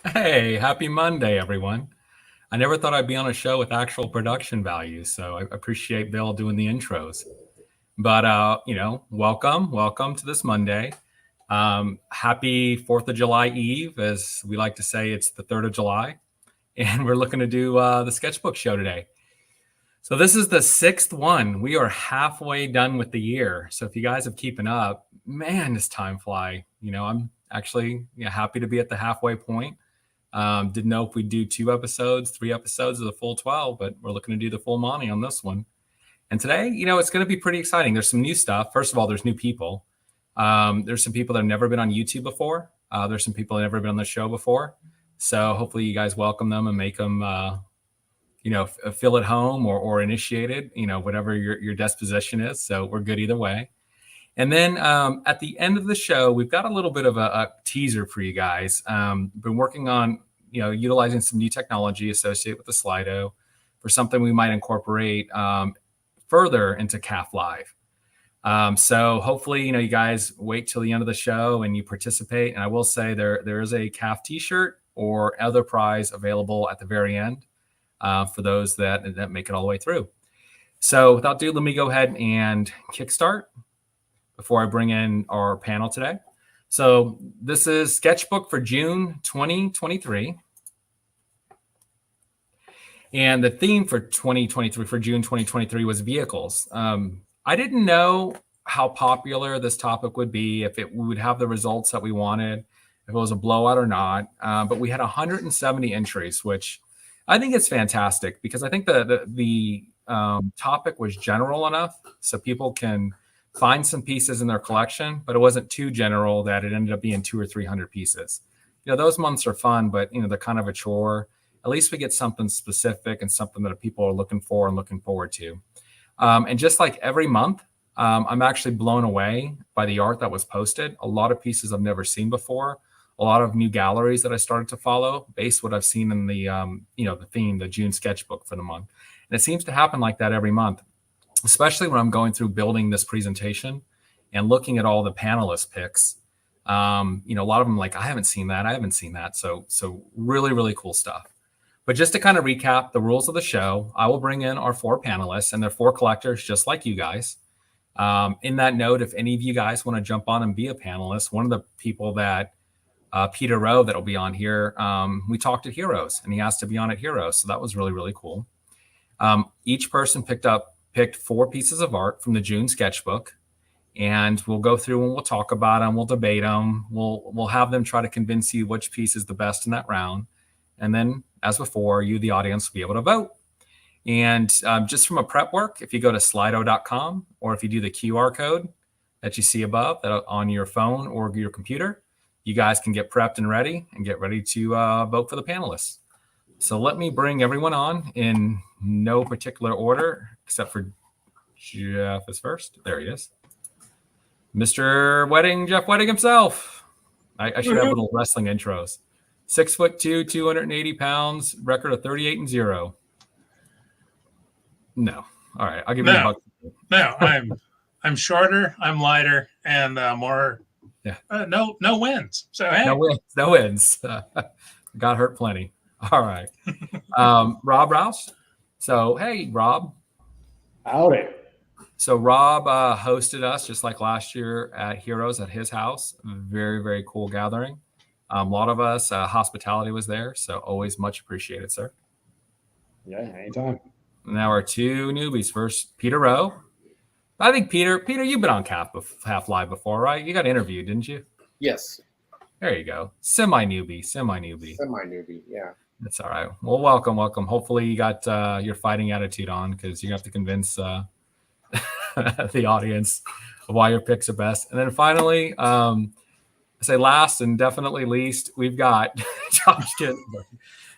Hey, happy Monday, everyone. I never thought I'd be on a show with actual production value, so I appreciate Bill doing the intros. But, welcome to this Monday. Happy 4th of July Eve, as we like to say, it's the 3rd of July, and we're looking to do the Sketchbook show today. So this is the sixth one. We are halfway done with the year. So if you guys have keeping up, man, does time fly. I'm actually happy to be at the halfway point. Didn't know if we'd do 2 episodes, 3 episodes of the full 12, but we're looking to do the full Monty on this one. And today, it's going to be pretty exciting. There's some new stuff. First of all, there's new people. There's some people that have never been on YouTube before. There's some people that have never been on the show before. So hopefully you guys welcome them and make them, feel at home or initiated, whatever your disposition is. So we're good either way. And then at the end of the show, we've got a little bit of a teaser for you guys. Been working on, utilizing some new technology associated with the Slido for something we might incorporate further into CAF Live. So hopefully, you guys wait till the end of the show and you participate. And I will say there is a CAF t-shirt or other prize available at the very end for those that make it all the way through. So without ado, let me go ahead and kickstart before I bring in our panel today. So this is Sketchbook for June 2023. And the theme for 2023, for June 2023, was vehicles. I didn't know how popular this topic would be, if we would have the results that we wanted, if it was a blowout or not. But we had 170 entries, which I think is fantastic because I think the topic was general enough so people can find some pieces in their collection, but it wasn't too general that it ended up being 200 or 300 pieces. Those months are fun, but they're kind of a chore. At least we get something specific and something that people are looking for and looking forward to. And just like every month, I'm actually blown away by the art that was posted. A lot of pieces I've never seen before. A lot of new galleries that I started to follow based what I've seen in the the theme, the June sketchbook for the month. And it seems to happen like that every month, especially when I'm going through building this presentation and looking at all the panelist picks. A lot of them like, I haven't seen that. So really, really cool stuff. But just to kind of recap the rules of the show, I will bring in our 4 panelists, and they're 4 collectors, just like you guys. In that note, if any of you guys want to jump on and be a panelist, one of the people that Peter Rowe that'll be on here, we talked at Heroes, and he asked to be on at Heroes. So that was really, really cool. Each person picked 4 pieces of art from the June sketchbook, and we'll go through and we'll talk about them. We'll debate them. We'll have them try to convince you which piece is the best in that round. And then, as before, you, the audience, will be able to vote. And just from a prep work, if you go to slido.com, or if you do the QR code that you see above that on your phone or your computer, you guys can get prepped and ready and get ready to vote for the panelists. So let me bring everyone on in no particular order, except for Jeff is first. There he is. Mr. Wedding, Jeff Wedding himself. I should have little wrestling intros. 6'2", 280 pounds, record of 38-0. No. All right. I'll give you a buck. No, I'm shorter, I'm lighter, and more. Yeah. No wins. So hey. No wins. Got hurt plenty. All right. Rob Rouse. So hey, Rob. Howdy. So Rob hosted us just like last year at Heroes at his house. Very, very cool gathering. A lot of us, hospitality was there, so always much appreciated, sir. Yeah, anytime. Now our 2 newbies. First, Peter Rowe. I think Peter, you've been on Half Live before, right? You got interviewed, didn't you? Yes. There you go. Semi-newbie, yeah. That's all right. Well, welcome. Hopefully you got your fighting attitude on, because you have to convince the audience of why your picks are best. And then finally, I say last and definitely least, we've got Josh Ginsberg.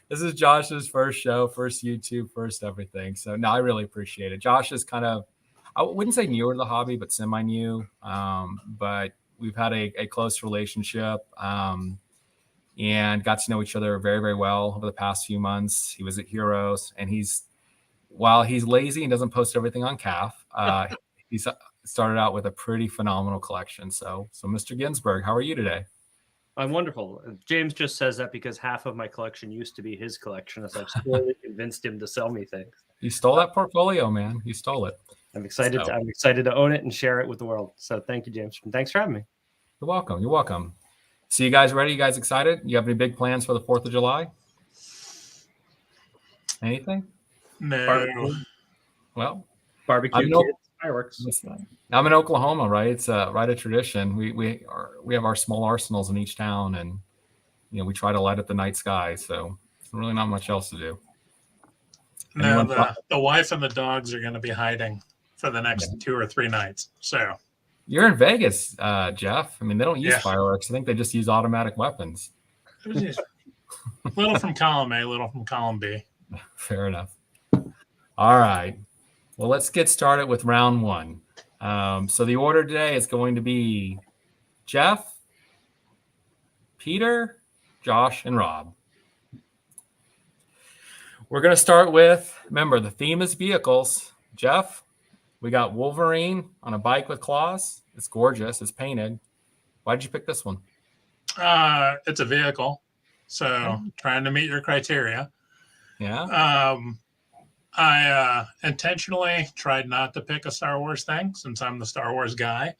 This is Josh's first show, first YouTube, first everything. So no, I really appreciate it. Josh is kind of, I wouldn't say newer to the hobby, but semi-new. But we've had a close relationship and got to know each other very, very well over the past few months. He was at Heroes, and while he's lazy and doesn't post everything on CAF, he's started out with a pretty phenomenal collection. So Mr. Ginsberg, how are you today? I'm wonderful. James just says that because half of my collection used to be his collection, as I've slowly convinced him to sell me things. You stole that portfolio, man. You stole it. I'm excited. So- I'm excited to own it and share it with the world. So thank you, James. And thanks for having me. You're welcome. You're welcome. So you guys ready? You guys excited? You have any big plans for the 4th of July? Anything? No. Well, Barbecue, know- kids, fireworks. I'm in Oklahoma, right? It's right a tradition. We have our small arsenals in each town, and we try to light up the night sky. So there's really not much else to do. No, Anyone- the wife and the dogs are going to be hiding for the next 2 or 3 nights. So You're in Vegas, Jeff. I mean, they don't use Yeah. fireworks. I think they just use automatic weapons. it was just little from column A, little from column B. Fair enough. All right. Well, let's get started with round 1. So the order today is going to be Jeff, Peter, Josh, and Rob. We're going to start with, remember, the theme is vehicles. Jeff, we got Wolverine on a bike with claws. It's gorgeous. It's painted. Why did you pick this one? It's a vehicle, so trying to meet your criteria. Yeah. I intentionally tried not to pick a Star Wars thing since I'm the Star Wars guy.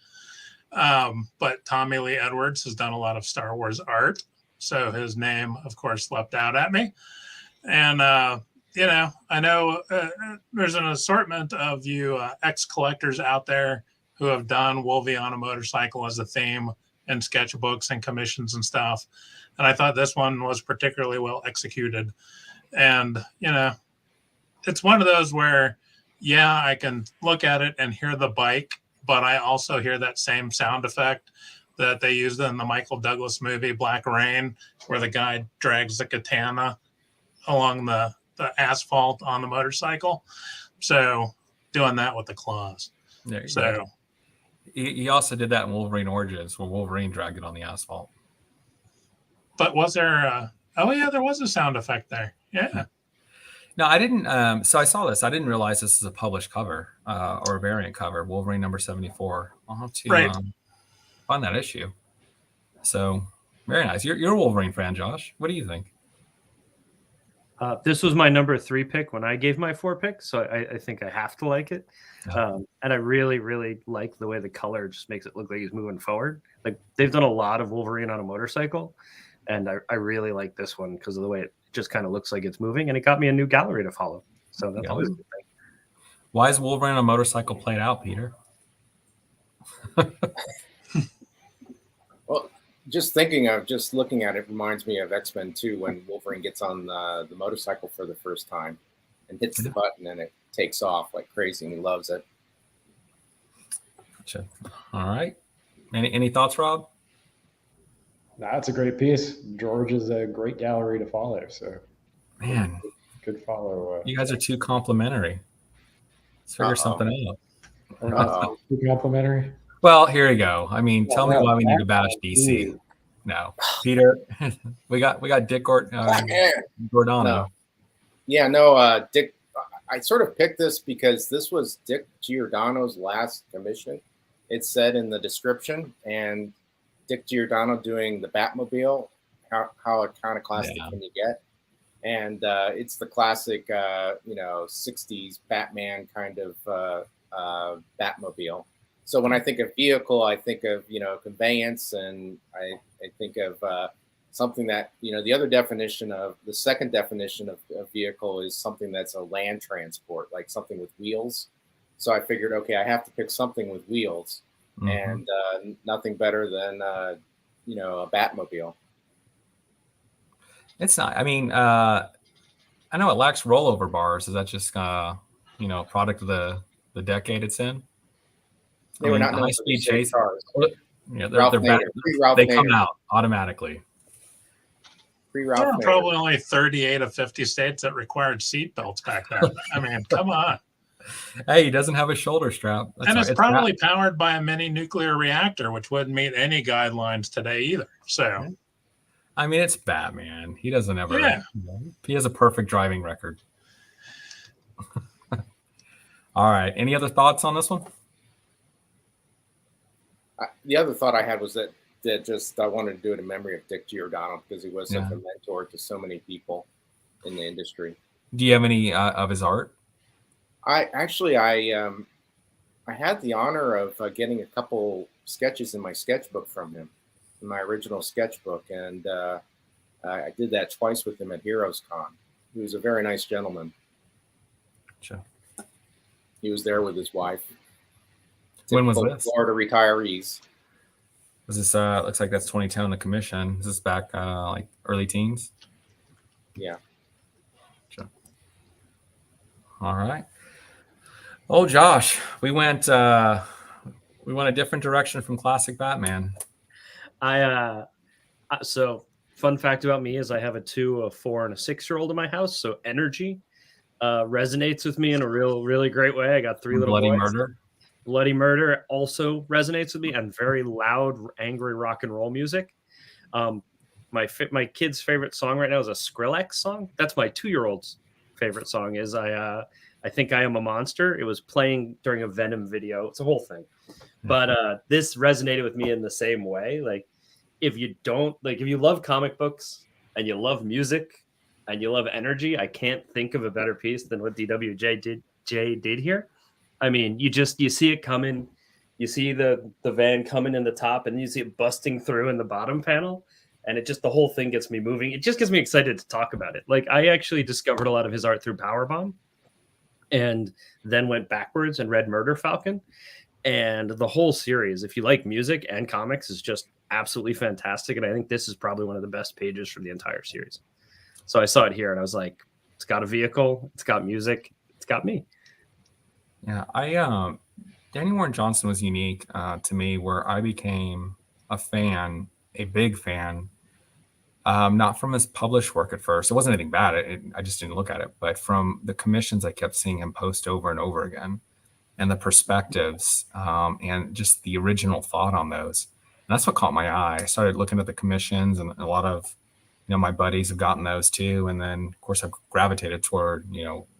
But Tommy Lee Edwards has done a lot of Star Wars art, so his name, of course, leapt out at me. And I know there's an assortment of you ex-collectors out there who have done Wolvie on a motorcycle as a theme in sketchbooks and commissions and stuff. And I thought this one was particularly well executed. And, it's one of those where, I can look at it and hear the bike, but I also hear that same sound effect that they used in the Michael Douglas movie Black Rain, where the guy drags the katana along the asphalt on the motorcycle. So doing that with the claws. There you So go. He also did that in Wolverine Origins, where Wolverine dragged it on the asphalt. but was there there was a sound effect there. Yeah. No, I didn't. So I saw this. I didn't realize this is a published cover or a variant cover, Wolverine number 74. I'll have to Right. find that issue. So very nice. You're a Wolverine fan, Josh. What do you think? This was my number 3 pick when I gave my 4 picks, so I think I have to like it. Yeah. And I really, really like the way the color just makes it look like he's moving forward. Like they've done a lot of Wolverine on a motorcycle, and I really like this one because of the way it just kind of looks like it's moving, and it got me a new gallery to follow. So that's Yeah. always a good thing. Why is Wolverine on a motorcycle played out, Peter? Well, just looking at it reminds me of X-Men 2 when Wolverine gets on the motorcycle for the first time and hits the button and it takes off like crazy and he loves it. Gotcha. All right. Any thoughts, Rob? That's a great piece. George is a great gallery to follow. So Man, good follow. you guys are too complimentary. Let's figure something out. We're not too complimentary. Well, here we go. I mean, tell me Well, why we need to bash DC. No, Peter. we got Dick Giordano. No. Dick. I sort of picked this because this was Dick Giordano's last commission. It said in the description, and Dick Giordano doing the Batmobile. How iconoclastic can you get? And it's the classic, 60s Batman kind of Batmobile. So when I think of vehicle, I think of, conveyance, and I think of something that, the second definition of vehicle is something that's a land transport, like something with wheels. So I figured, okay, I have to pick something with wheels, and nothing better than, a Batmobile. It's not. I mean, I know it lacks rollover bars. Is that just, a product of the decade it's in? They were not high speed chase cars. Yeah, Ralph Nader. they come out automatically. There were probably only 38 of 50 states that required seatbelts back then. I mean, come on. Hey, he doesn't have a shoulder strap. And it's probably powered by a mini nuclear reactor, which wouldn't meet any guidelines today either. So, I mean, it's Batman. He doesn't ever. Yeah. He has a perfect driving record. All right. Any other thoughts on this one? The other thought I had was that that just I wanted to do it in memory of Dick Giordano because he was such Yeah. a mentor to so many people in the industry. Do you have any of his art? I had the honor of getting a couple sketches in my sketchbook from him, in my original sketchbook, and I did that twice with him at Heroes Con. He was a very nice gentleman. Sure. He was there with his wife. When was Typical this? Florida retirees. Was this looks like that's 2010 the commission. Is this back like early teens? Yeah. Sure. All right. Oh, Josh, we went a different direction from classic Batman. So fun fact about me is I have a 2, a 4, and a 6-year-old in my house. So energy resonates with me in a really great way. I got 3 little Bloody boys. Murder. Bloody Murder also resonates with me, and very loud, angry rock and roll music. My kid's favorite song right now is a Skrillex song. That's my 2-year-old's favorite song. Is I Think I Am a Monster. It was playing during a Venom video. It's a whole thing, but this resonated with me in the same way. Like, if you love comic books and you love music and you love energy, I can't think of a better piece than what DWJ did here. I mean, you see it coming, you see the van coming in the top, and you see it busting through in the bottom panel, and the whole thing gets me moving. It just gets me excited to talk about it. Like, I actually discovered a lot of his art through Powerbomb, and then went backwards and read Murder Falcon, and the whole series, if you like music and comics, is just absolutely fantastic. And I think this is probably one of the best pages from the entire series. So I saw it here and I was like, it's got a vehicle, it's got music, it's got me. Yeah, Danny Warren Johnson was unique to me, where I became a fan, a big fan, not from his published work at first. It wasn't anything bad. I just didn't look at it, but from the commissions I kept seeing him post over and over again, and the perspectives, and just the original thought on those. And that's what caught my eye. I started looking at the commissions, and a lot of, my buddies have gotten those too. And then of course I've gravitated toward,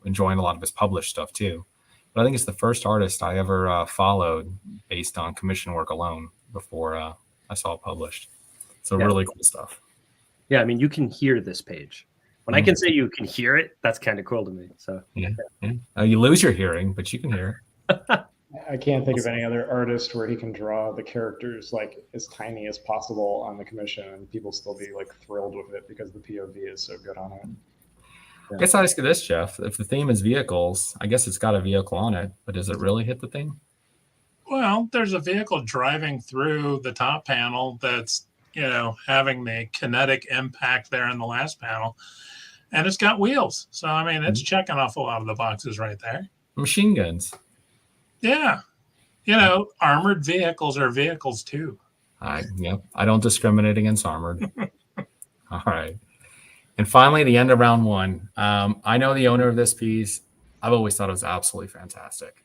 enjoying a lot of his published stuff too. But I think it's the first artist I ever followed based on commission work alone before I saw it published. So really cool stuff. Yeah, I mean, you can hear this page. When I can say you can hear it, that's kind of cool to me. So yeah. You lose your hearing, but you can hear it. I can't think of any other artist where he can draw the characters like as tiny as possible on the commission, and people still be like thrilled with it because the POV is so good on it. I guess I'll ask you this, Jeff. If the theme is vehicles, I guess it's got a vehicle on it, but does it really hit the theme? Well, there's a vehicle driving through the top panel that's, having the kinetic impact there in the last panel. And it's got wheels. So, I mean, it's checking off a lot of the boxes right there. Machine guns. Yeah. Armored vehicles are vehicles too. I don't discriminate against armored. All right. And finally, the end of round one. I know the owner of this piece. I've always thought it was absolutely fantastic.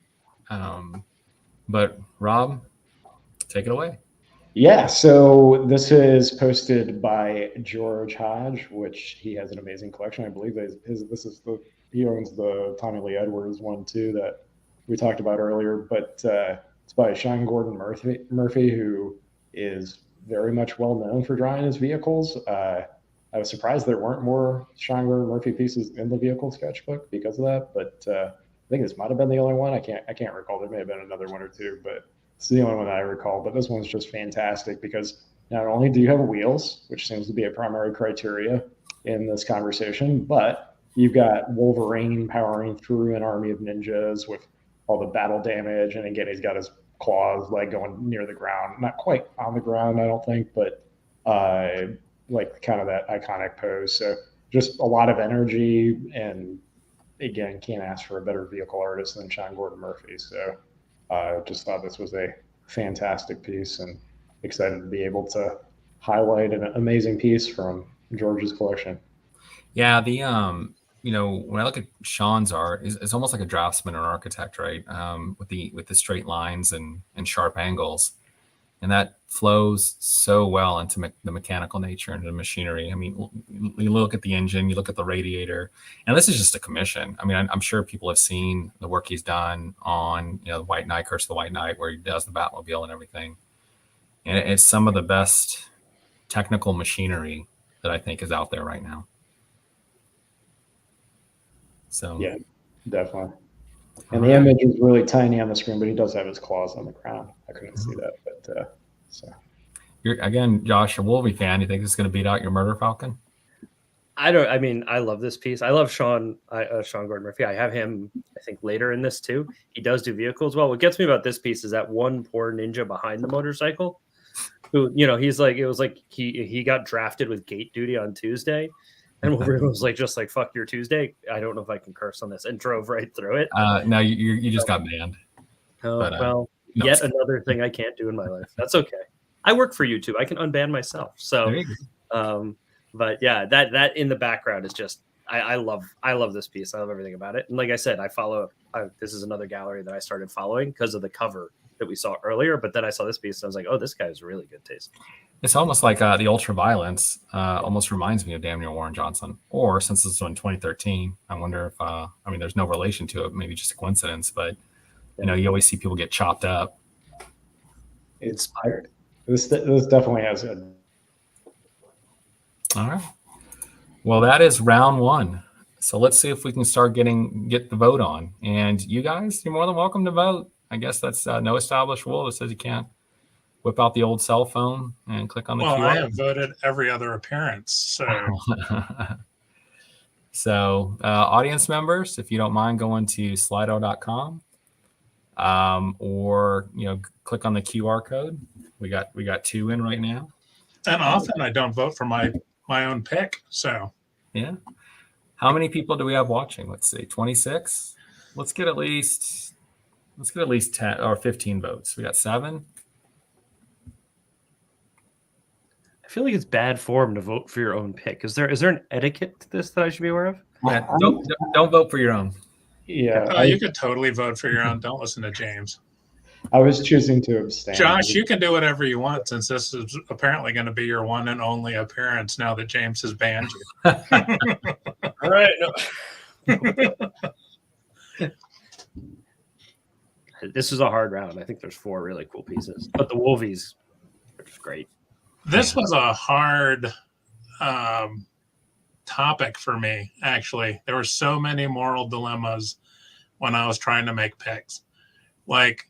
But Rob, take it away. Yeah, so this is posted by George Hodge, which he has an amazing collection. I believe he owns the Tommy Lee Edwards one too that we talked about earlier. But it's by Sean Gordon Murphy, who is very much well known for drawing his vehicles. I was surprised there weren't more Sean Gordon Murphy pieces in the vehicle sketchbook because of that. But I think this might have been the only one. I can't recall. There may have been another one or two, but it's the only one that I recall. But this one's just fantastic because not only do you have wheels, which seems to be a primary criteria in this conversation, but you've got Wolverine powering through an army of ninjas with all the battle damage. And again, he's got his claws like going near the ground, not quite on the ground, I don't think, but like kind of that iconic pose. So just a lot of energy, and again, can't ask for a better vehicle artist than Sean Gordon Murphy. So just thought this was a fantastic piece, and excited to be able to highlight an amazing piece from George's collection. Yeah, the when I look at Sean's art, it's almost like a draftsman or an architect, right? With the straight lines and sharp angles, and that flows so well into the mechanical nature and the machinery. I mean, you look at the engine, you look at the radiator, and this is just a commission. I mean, I'm sure people have seen the work he's done on, the White Knight, Curse of the White Knight, where he does the Batmobile and everything. and it's some of the best technical machinery that I think is out there right now. So Yeah, definitely. And the image is really tiny on the screen, but he does have his claws on the ground. I couldn't see that, but so. You're, again, Josh, a Wolvie fan. You think it's going to beat out your Murder Falcon? I mean, I love this piece. I love Sean Gordon Murphy. I have him, I think, later in this too. He does do vehicles well. What gets me about this piece is that one poor ninja behind the motorcycle, who, you know, he's like, it was like he got drafted with gate duty on Tuesday, and Wolverine was like, just like, fuck your Tuesday. I don't know if I can curse on this, and drove right through it. No, you just got banned. Oh, but, well, no. yet another thing I can't do in my life. That's okay. I work for YouTube. I can unban myself. So, but yeah, that in the background is just, I love this piece. I love everything about it. And like I said, this is another gallery that I started following because of the cover that we saw earlier. But then I saw this piece and I was like, oh, this guy has really good taste. It's almost like the Ultraviolence almost reminds me of damn near Warren Johnson. Or since this was in 2013, I wonder if, I mean, there's no relation to it, maybe just a coincidence, but you know, you always see people get chopped up. Inspired. This definitely has a. All right. Well, that is round one. So let's see if we can start get the vote on. And you guys, you're more than welcome to vote. I guess that's no established rule that says you can't whip out the old cell phone and click on the QR. I have voted every other appearance. So, so audience members, if you don't mind going to slido.com or, you know, click on the QR code. We got 2 in right now. And often I don't vote for my own pick. So yeah. How many people do we have watching? Let's see, 26. Let's get at least 10 or 15 votes. We got 7. I feel like it's bad form to vote for your own pick. Is there an etiquette to this that I should be aware of? Yeah, don't vote for your own. Yeah, you could totally vote for your own. Don't listen to James. I was choosing to abstain. Josh, you can do whatever you want since this is apparently going to be your one and only appearance now that James has banned you. All right. No. This is a hard round. I think there's 4 really cool pieces, but the Wolvies are just great. This was a hard topic for me, actually. There were so many moral dilemmas when I was trying to make picks. Like,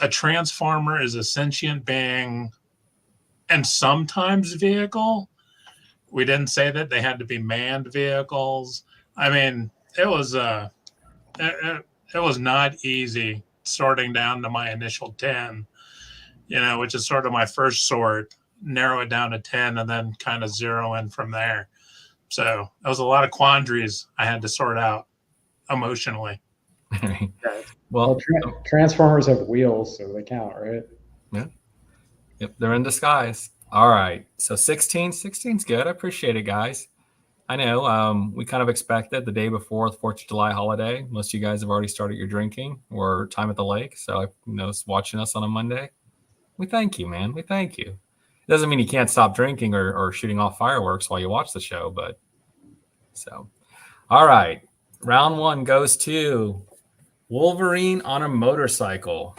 a transformer is a sentient being and sometimes vehicle. We didn't say that they had to be manned vehicles. I mean, it was not easy sorting down to my initial 10, you know, which is sort of my first sort, narrow it down to 10 and then kind of zero in from there. So that was a lot of quandaries I had to sort out emotionally. Well, Transformers have wheels, so they count, right? Yeah. Yep, they're in disguise. All right. So 16's good. I appreciate it, guys. I know we kind of expected the day before the 4th of July holiday. Most of you guys have already started your drinking or time at the lake. So, you know, watching us on a Monday. We thank you, man. We thank you. It doesn't mean you can't stop drinking or shooting off fireworks while you watch the show, but so. All right. Round 1 goes to Wolverine on a motorcycle.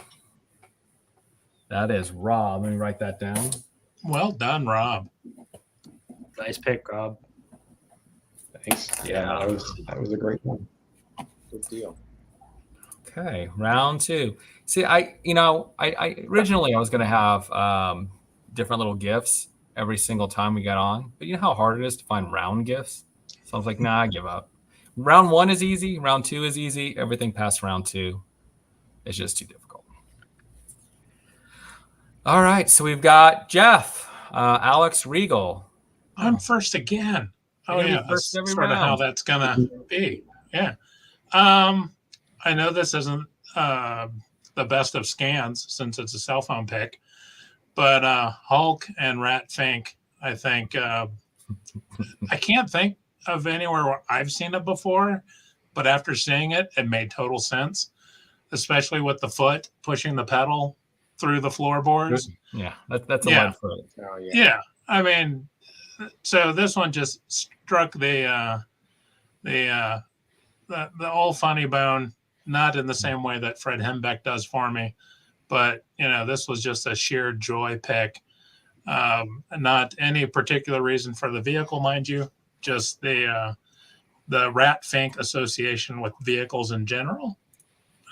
That is Rob. Let me write that down. Well done, Rob. Nice pick, Rob. Thanks. Yeah, that was a great one. Good deal. Okay, round 2. See, I originally I was going to have different little gifts every single time we got on, but you know how hard it is to find round gifts? So I was like, nah, I give up. Round 1 is easy. Round 2 is easy. Everything past round 2 is just too difficult. All right, so we've got Jeff, Alex Regal. I'm first again. Oh yeah, that's sort of how that's gonna be. Yeah. I know this isn't the best of scans since it's a cell phone pick, but Hulk and Rat Fink, I think I can't think of anywhere where I've seen it before, but after seeing it, it made total sense, especially with the foot pushing the pedal through the floorboards. Yeah, that's a lead foot. Oh, yeah. Yeah, I mean, so this one just struck the old funny bone, not in the same way that Fred Hembeck does for me, but this was just a sheer joy pick. Not any particular reason for the vehicle, mind you, just the Rat Fink association with vehicles in general.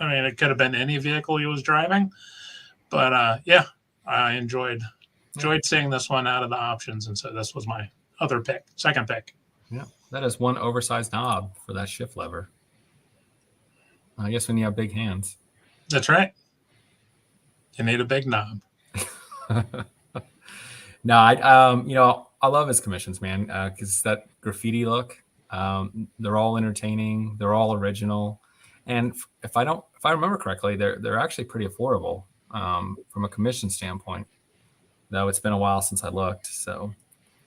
I mean, it could have been any vehicle he was driving, but yeah, I enjoyed seeing this one out of the options, and so this was my second pick. Yeah, that is one oversized knob for that shift lever. I guess when you have big hands. That's right. You need a big knob. No, I love his commissions, man, because that graffiti look. They're all entertaining. They're all original, and if I remember correctly, they're actually pretty affordable from a commission standpoint. Though it's been a while since I looked, so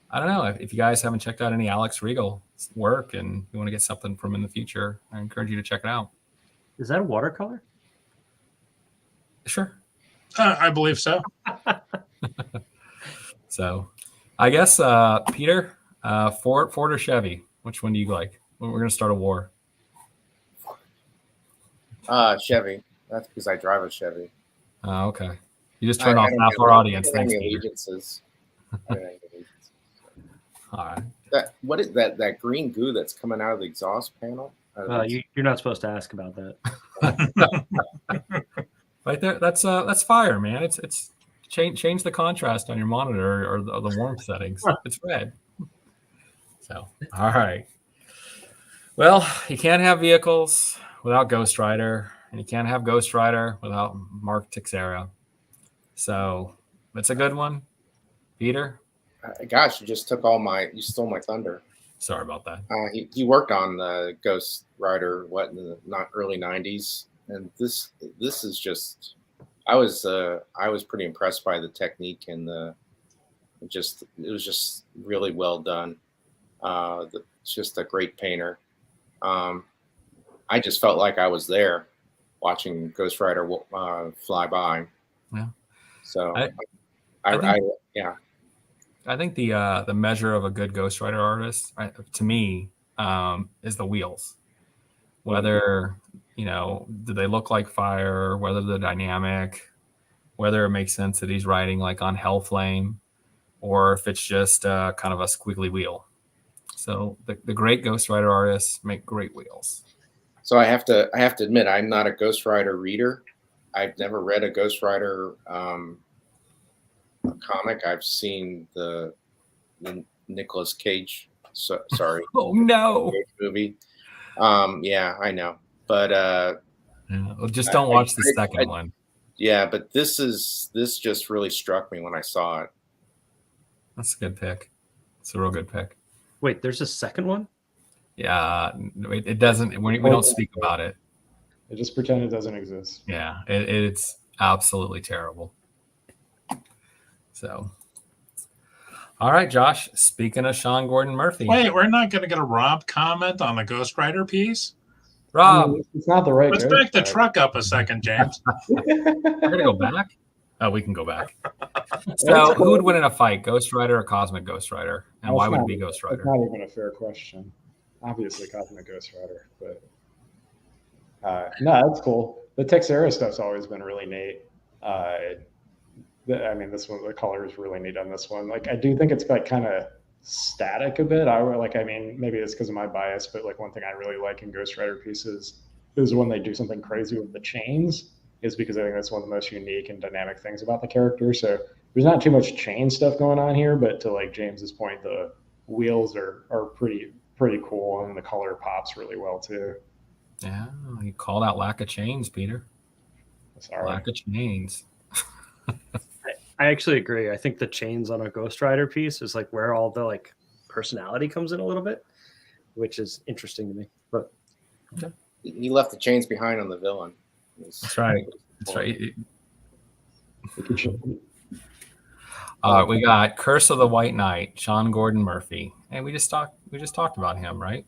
I don't know if you guys haven't checked out any Alex Regal work and you want to get something from him in the future. I encourage you to check it out. Is that a watercolor? Sure. I believe so. So, I guess Peter, Ford or Chevy? Which one do you like? We're gonna start a war. Chevy. That's because I drive a Chevy. Okay. You just turned off half our audience. Thanks, Peter. Allegiances. All right. What is that green goo that's coming out of the exhaust panel? You're not supposed to ask about that. Right there. That's fire, man. It's change the contrast on your monitor or the warmth settings. It's red. So, all right. Well, you can't have vehicles without Ghost Rider, and you can't have Ghost Rider without Mark Teixeira. So, it's a good one. Peter? Gosh, you stole my thunder. Sorry about that. He worked on the Ghost Rider, in the early 90s. And this is just, I was pretty impressed by the technique and it was just really well done. It's just a great painter. I just felt like I was there watching Ghost Rider fly by. Yeah. So I think the measure of a good Ghost Rider artist, to me, is the wheels. Whether do they look like fire? Whether they're dynamic? Whether it makes sense that he's riding like on Hellflame, or if it's just kind of a squiggly wheel. So the great Ghost Rider artists make great wheels. So I have to admit, I'm not a Ghost Rider reader. I've never read a Ghost Rider comic. I've seen the Nicolas Cage. Sorry. Oh no. Movie. Yeah, I know, but well, just don't watch the second one. Yeah, but this just really struck me when I saw it. That's a good pick. It's a real good pick. Wait, there's a second one? Yeah, it doesn't. We don't speak about it. I just pretend it doesn't exist. Yeah, it's absolutely terrible. So, all right, Josh. Speaking of Sean Gordon Murphy, Wait, we're not going to get a Rob comment on the Ghost Rider piece? Rob, it's not the right. Let's back the truck up a second, James. we're gonna go back. Oh, we can go back. So, who would win in a fight, Ghost Rider or Cosmic Ghost Rider, and why would it be Ghost Rider? That's not even a fair question. Obviously, Cosmic Ghost Rider, but no, that's cool. The Teixeira stuff's always been really neat. This one, the color is really neat on this one. Like, I do think it's like kind of static a bit. Maybe it's because of my bias, but like one thing I really like in Ghost Rider pieces is when they do something crazy with the chains, is because I think that's one of the most unique and dynamic things about the character. So there's not too much chain stuff going on here, but to like James's point, the wheels are pretty cool, and the color pops really well too. Yeah, you called out lack of chains, Peter. Sorry. Lack of chains. I actually agree. I think the chains on a Ghost Rider piece is like where all the like personality comes in a little bit, which is interesting to me. But he left the chains behind on the villain. That's right. That's right. We got Curse of the White Knight, Sean Gordon Murphy, and we just talked about him, right?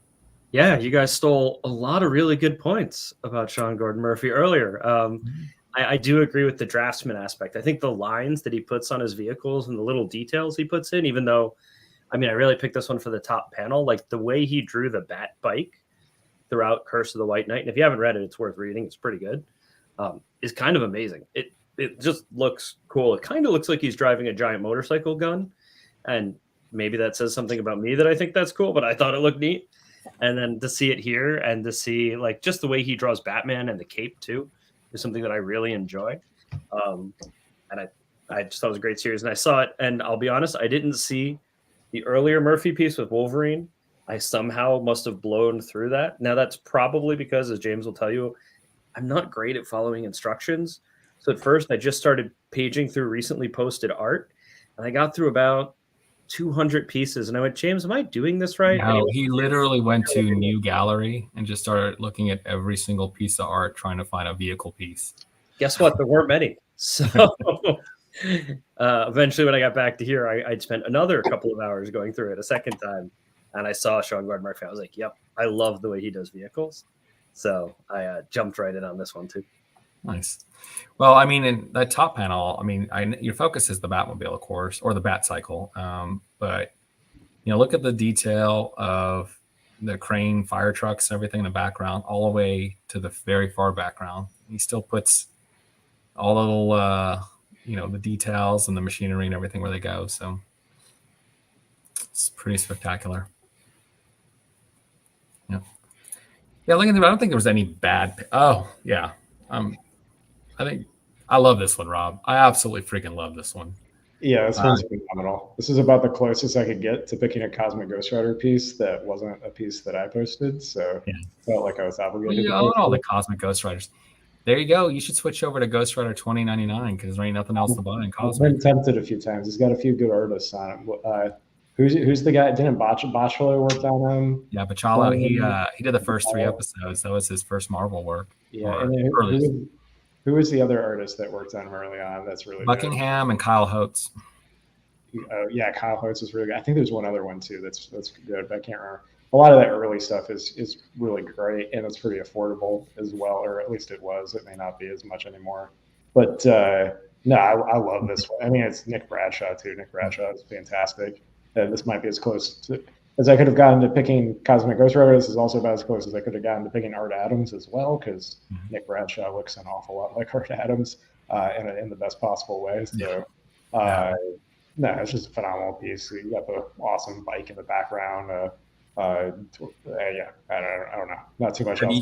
Yeah, you guys stole a lot of really good points about Sean Gordon Murphy earlier. I do agree with the draftsman aspect. I think the lines that he puts on his vehicles and the little details he puts in, even though, I really picked this one for the top panel, like the way he drew the bat bike throughout Curse of the White Knight, and if you haven't read it, it's worth reading. It's pretty good. Is kind of amazing. it just looks cool. It kind of looks like he's driving a giant motorcycle gun, and maybe that says something about me that I think that's cool, but I thought it looked neat. And then to see it here and to see like just the way he draws Batman and the cape too is something that I really enjoy. And I just thought it was a great series, and I saw it. And I'll be honest, I didn't see the earlier Murphy piece with Wolverine. I somehow must have blown through that. Now that's probably because, as James will tell you, I'm not great at following instructions. So at first I just started paging through recently posted art, and I got through about 200 pieces, and I went, James, am I doing this right? No, he literally went to New Gallery and just started looking at every single piece of art, trying to find a vehicle piece. Guess what? There weren't many. So eventually when I got back to here, I'd spent another couple of hours going through it a second time, and I saw Sean Gordon Murphy. I was like, yep, I love the way he does vehicles. So I jumped right in on this one too. Nice. Well, I mean, in that top panel, I mean, your focus is the Batmobile, of course, or the Bat Cycle. But, look at the detail of the crane, fire trucks, everything in the background, all the way to the very far background. He still puts all the little, the details and the machinery and everything where they go. So it's pretty spectacular. Yeah. Yeah, look at them. I don't think there was any bad. Oh, yeah. I think I love this one, Rob. I absolutely freaking love this one. Yeah, this one's phenomenal. This is about the closest I could get to picking a Cosmic Ghost Rider piece that wasn't a piece that I posted. So yeah. Felt like I was obligated. I own all the Cosmic Ghost Riders. There you go. You should switch over to Ghost Rider 2099 because there ain't nothing else to buy in Cosmic. I've been tempted a few times. He's got a few good artists on it. Who's the guy? Didn't Bachelor work on him? Yeah, Bachala. He did the first 3 episodes. That was his first Marvel work. Yeah, and who was the other artist that worked on him early on? That's really Buckingham good? And Kyle Holtz. Yeah, Kyle Holtz was really good. I think there's one other one too that's good, but I can't remember. A lot of that early stuff is really great, and it's pretty affordable as well, or at least it was. It may not be as much anymore. But no, I love this one. I mean, it's Nick Bradshaw too. Nick Bradshaw is fantastic. This might be as close as I could have gotten to picking Cosmic Ghost Rider. This is also about as close as I could have gotten to picking Art Adams as well, because Nick Bradshaw looks an awful lot like Art Adams in the best possible way. So, no, it's just a phenomenal piece. You got the awesome bike in the background. Yeah, I don't know. Not too much else.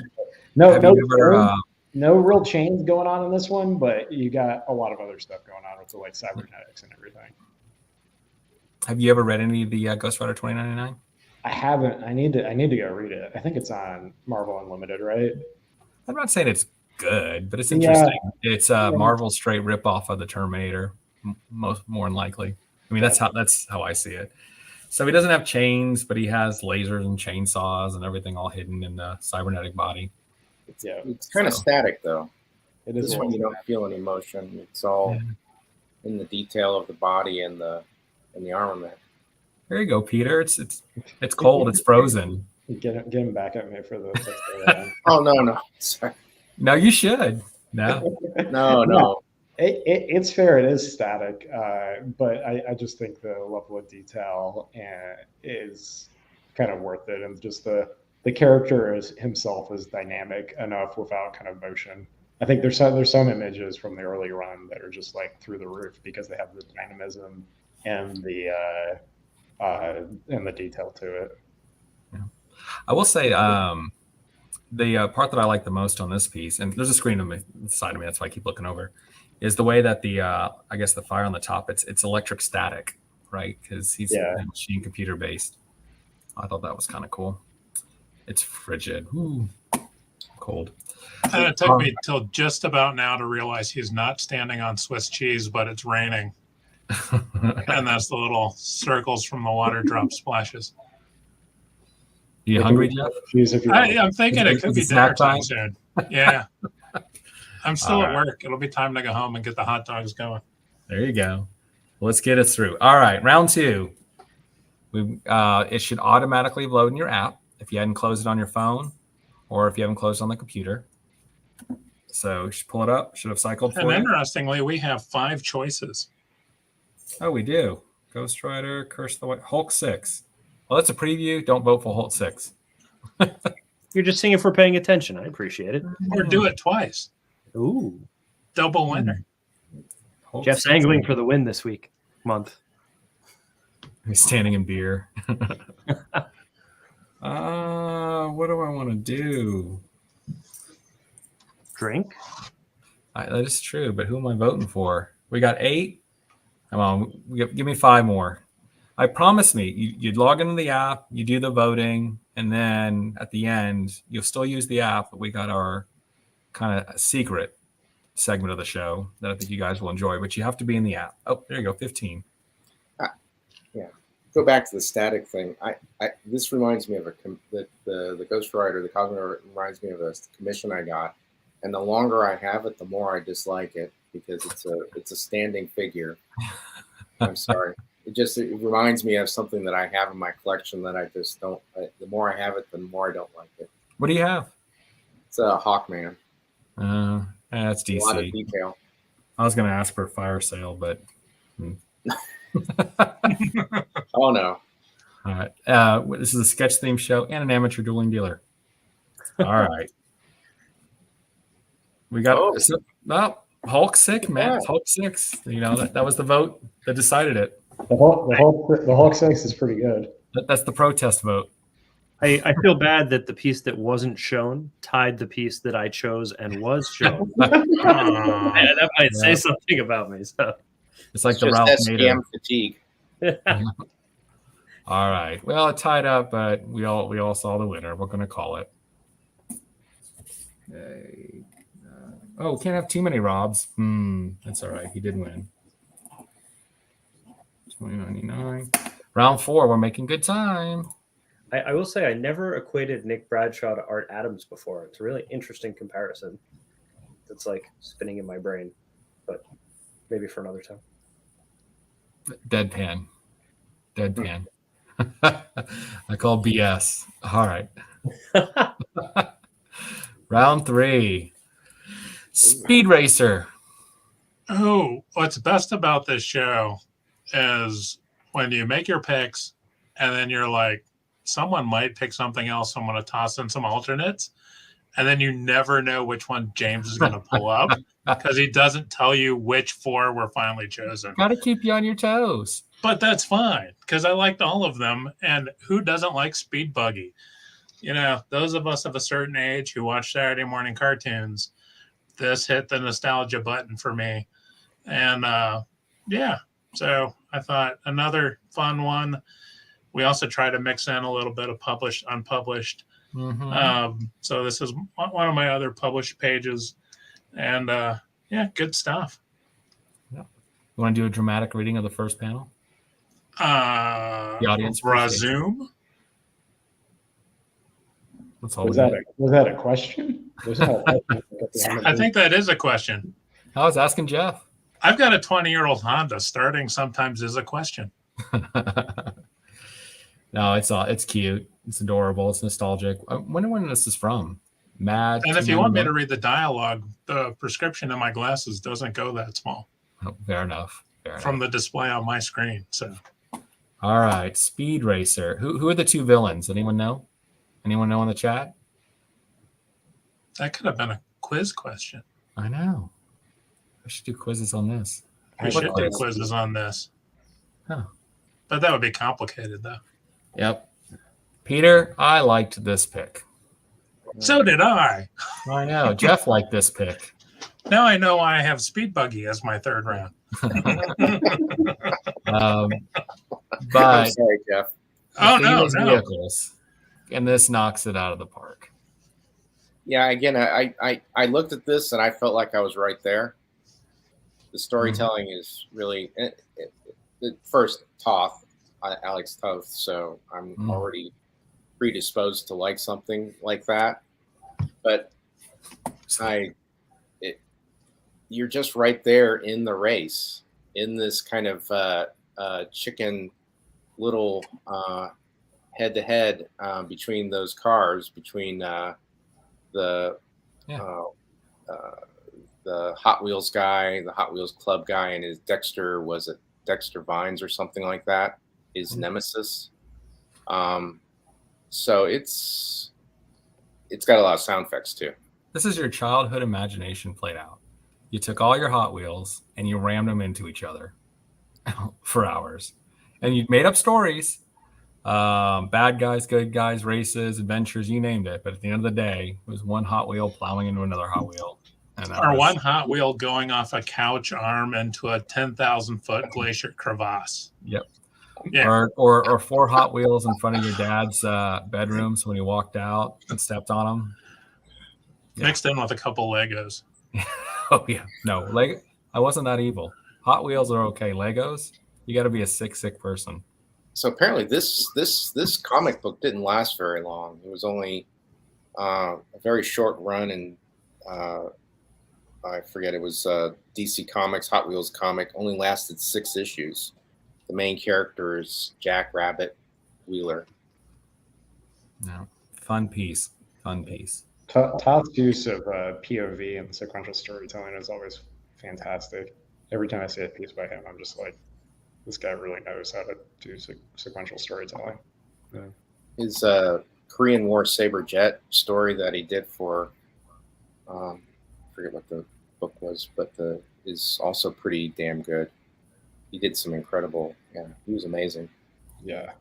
No real chains going on in this one, but you got a lot of other stuff going on with the like cybernetics and everything. Have you ever read any of the Ghost Rider 2099? I haven't. I need to go read it. I think it's on Marvel Unlimited, right? I'm not saying it's good, but it's interesting. Yeah. It's Marvel's straight ripoff of the Terminator, more than likely. I mean, that's how I see it. So he doesn't have chains, but he has lasers and chainsaws and everything all hidden in the cybernetic body. It's kind of static though. It is. This one you don't feel any motion. It's all in the detail of the body and the armament. There you go, Peter. It's cold. It's frozen. Get him back at me for the. Oh no! Sorry. No, you should. No. No. It's fair. It is static, but I just think the level of detail is kind of worth it, and just the character himself is dynamic enough without kind of motion. I think there's some images from the early run that are just like through the roof because they have the dynamism and the detail to it. Yeah. I will say the part that I like the most on this piece, and there's a screen on the side of me, that's why I keep looking over, is the way that the I guess the fire on the top, it's electric static, right? Because he's machine computer based. I thought that was kind of cool. It's frigid. Ooh, cold. And it took me till just about now to realize he's not standing on Swiss cheese, but it's raining. And that's the little circles from the water drop splashes. You hungry, Jeff? I'm thinking it could be dinner time soon. Yeah. I'm still at work. It'll be time to go home and get the hot dogs going. There you go. Let's get us through. All right, round 2. It should automatically load in your app if you hadn't closed it on your phone or if you haven't closed it on the computer. So you should pull it up. Should have cycled for you. And interestingly, we have 5 choices. Oh, we do. Ghost Rider, Curse the White, Hulk 6. Well, that's a preview. Don't vote for Hulk 6. You're just seeing if we're paying attention. I appreciate it. Or do it twice. Ooh. Double winner. Hulk Jeff's six angling man. for the win this month. He's standing in beer. What do I want to do? Drink. That is true, but who am I voting for? We got 8. Come on, give me 5 more. I promise me, you'd log into the app, you do the voting, and then at the end, you'll still use the app, but we got our kind of secret segment of the show that I think you guys will enjoy, but you have to be in the app. Oh, there you go, 15. Yeah. Go back to the static thing. This reminds me of the Ghost Rider, the Cosmic Rider reminds me of a commission I got. And the longer I have it, the more I dislike it because it's a standing figure. I'm sorry. It reminds me of something that I have in my collection that I just don't. The more I have it, the more I don't like it. What do you have? It's a Hawkman. That's A lot of DC. detail. I was going to ask for a fire sale, but. Oh no. All right. This is a sketch theme show and an amateur dueling dealer. All right. We got Hulk 6, man. It's Hulk 6. That was the vote that decided it. The Hulk 6 is pretty good. That's the protest vote. I feel bad that the piece that wasn't shown tied the piece that I chose and was shown. That might say something about me. So it's like it's the just Ralph SPM Nader fatigue. All right. Well, it tied up, but we all saw the winner. We're going to call it. We can't have too many Robs. That's all right. He did win. 2099. Round 4. We're making good time. I will say I never equated Nick Bradshaw to Art Adams before. It's a really interesting comparison. It's like spinning in my brain, but maybe for another time. Deadpan. I call BS. All right. Round 3. Speed Racer. Oh, what's best about this show is when you make your picks and then you're like, someone might pick something else. I'm going to toss in some alternates. And then you never know which one James is going to pull up because he doesn't tell you which 4 were finally chosen. Got to keep you on your toes. But that's fine because I liked all of them. And who doesn't like Speed Buggy? Those of us of a certain age who watch Saturday morning cartoons, this hit the nostalgia button for me. And so I thought another fun one. We also try to mix in a little bit of published, unpublished. Mm-hmm. So this is one of my other published pages. And good stuff. Yeah. You want to do a dramatic reading of the first panel? The audience. Resume. Was that a question? I think that is a question. I was asking Jeff. I've got a 20-year-old Honda. Starting sometimes is a question. No, it's cute. It's adorable. It's nostalgic. I wonder when this is from. Mad. And if you want me to read the dialogue, the prescription in my glasses doesn't go that small. Oh, fair enough. From the display on my screen. So. All right, Speed Racer. Who are the 2 villains? Anyone know? Anyone know in the chat? That could have been a quiz question. I know. I should do quizzes on this. We should do quizzes on this. Huh. But that would be complicated, though. Yep. Peter, I liked this pick. So did I. I know. Jeff liked this pick. Now I know why I have Speed Buggy as my 3rd round. But I'm sorry, Jeff. No. Vehicles, and this knocks it out of the park. Yeah, again, I looked at this and I felt like I was right there. The storytelling is really first Toth, Alex Toth, so I'm already predisposed to like something like that. But you're just right there in the race, in this kind of chicken little head-to-head between those cars, between the Hot Wheels guy, the Hot Wheels Club guy, and his Dexter Vines or something like that, his nemesis. So it's got a lot of sound effects too. This is your childhood imagination played out. you took all your Hot Wheels and you rammed them into each other for hours, and you made up stories, bad guys, good guys, races, adventures, you named it. But at the end of the day, it was one Hot Wheel plowing into another Hot Wheel. Or one Hot Wheel going off a couch arm into a 10,000-foot glacier crevasse. Yep. Yeah. Or 4 Hot Wheels in front of your dad's bedroom. So when he walked out and stepped on them. Yeah. Mixed in with a couple Legos. Oh yeah. No, I wasn't that evil. Hot Wheels are okay. Legos, you got to be a sick person. So apparently this comic book didn't last very long. It was only a very short run, and I forget, it was DC Comics, Hot Wheels comic, only lasted 6 issues. The main character is Jack Rabbit Wheeler. No, fun piece. Todd's use of POV and sequential storytelling is always fantastic. Every time I see a piece by him, I'm just like, this guy really knows how to do sequential storytelling. Yeah. His Korean War Saber Jet story that he did for, I forget what the book was, but is also pretty damn good. He did some incredible, he was amazing. Yeah.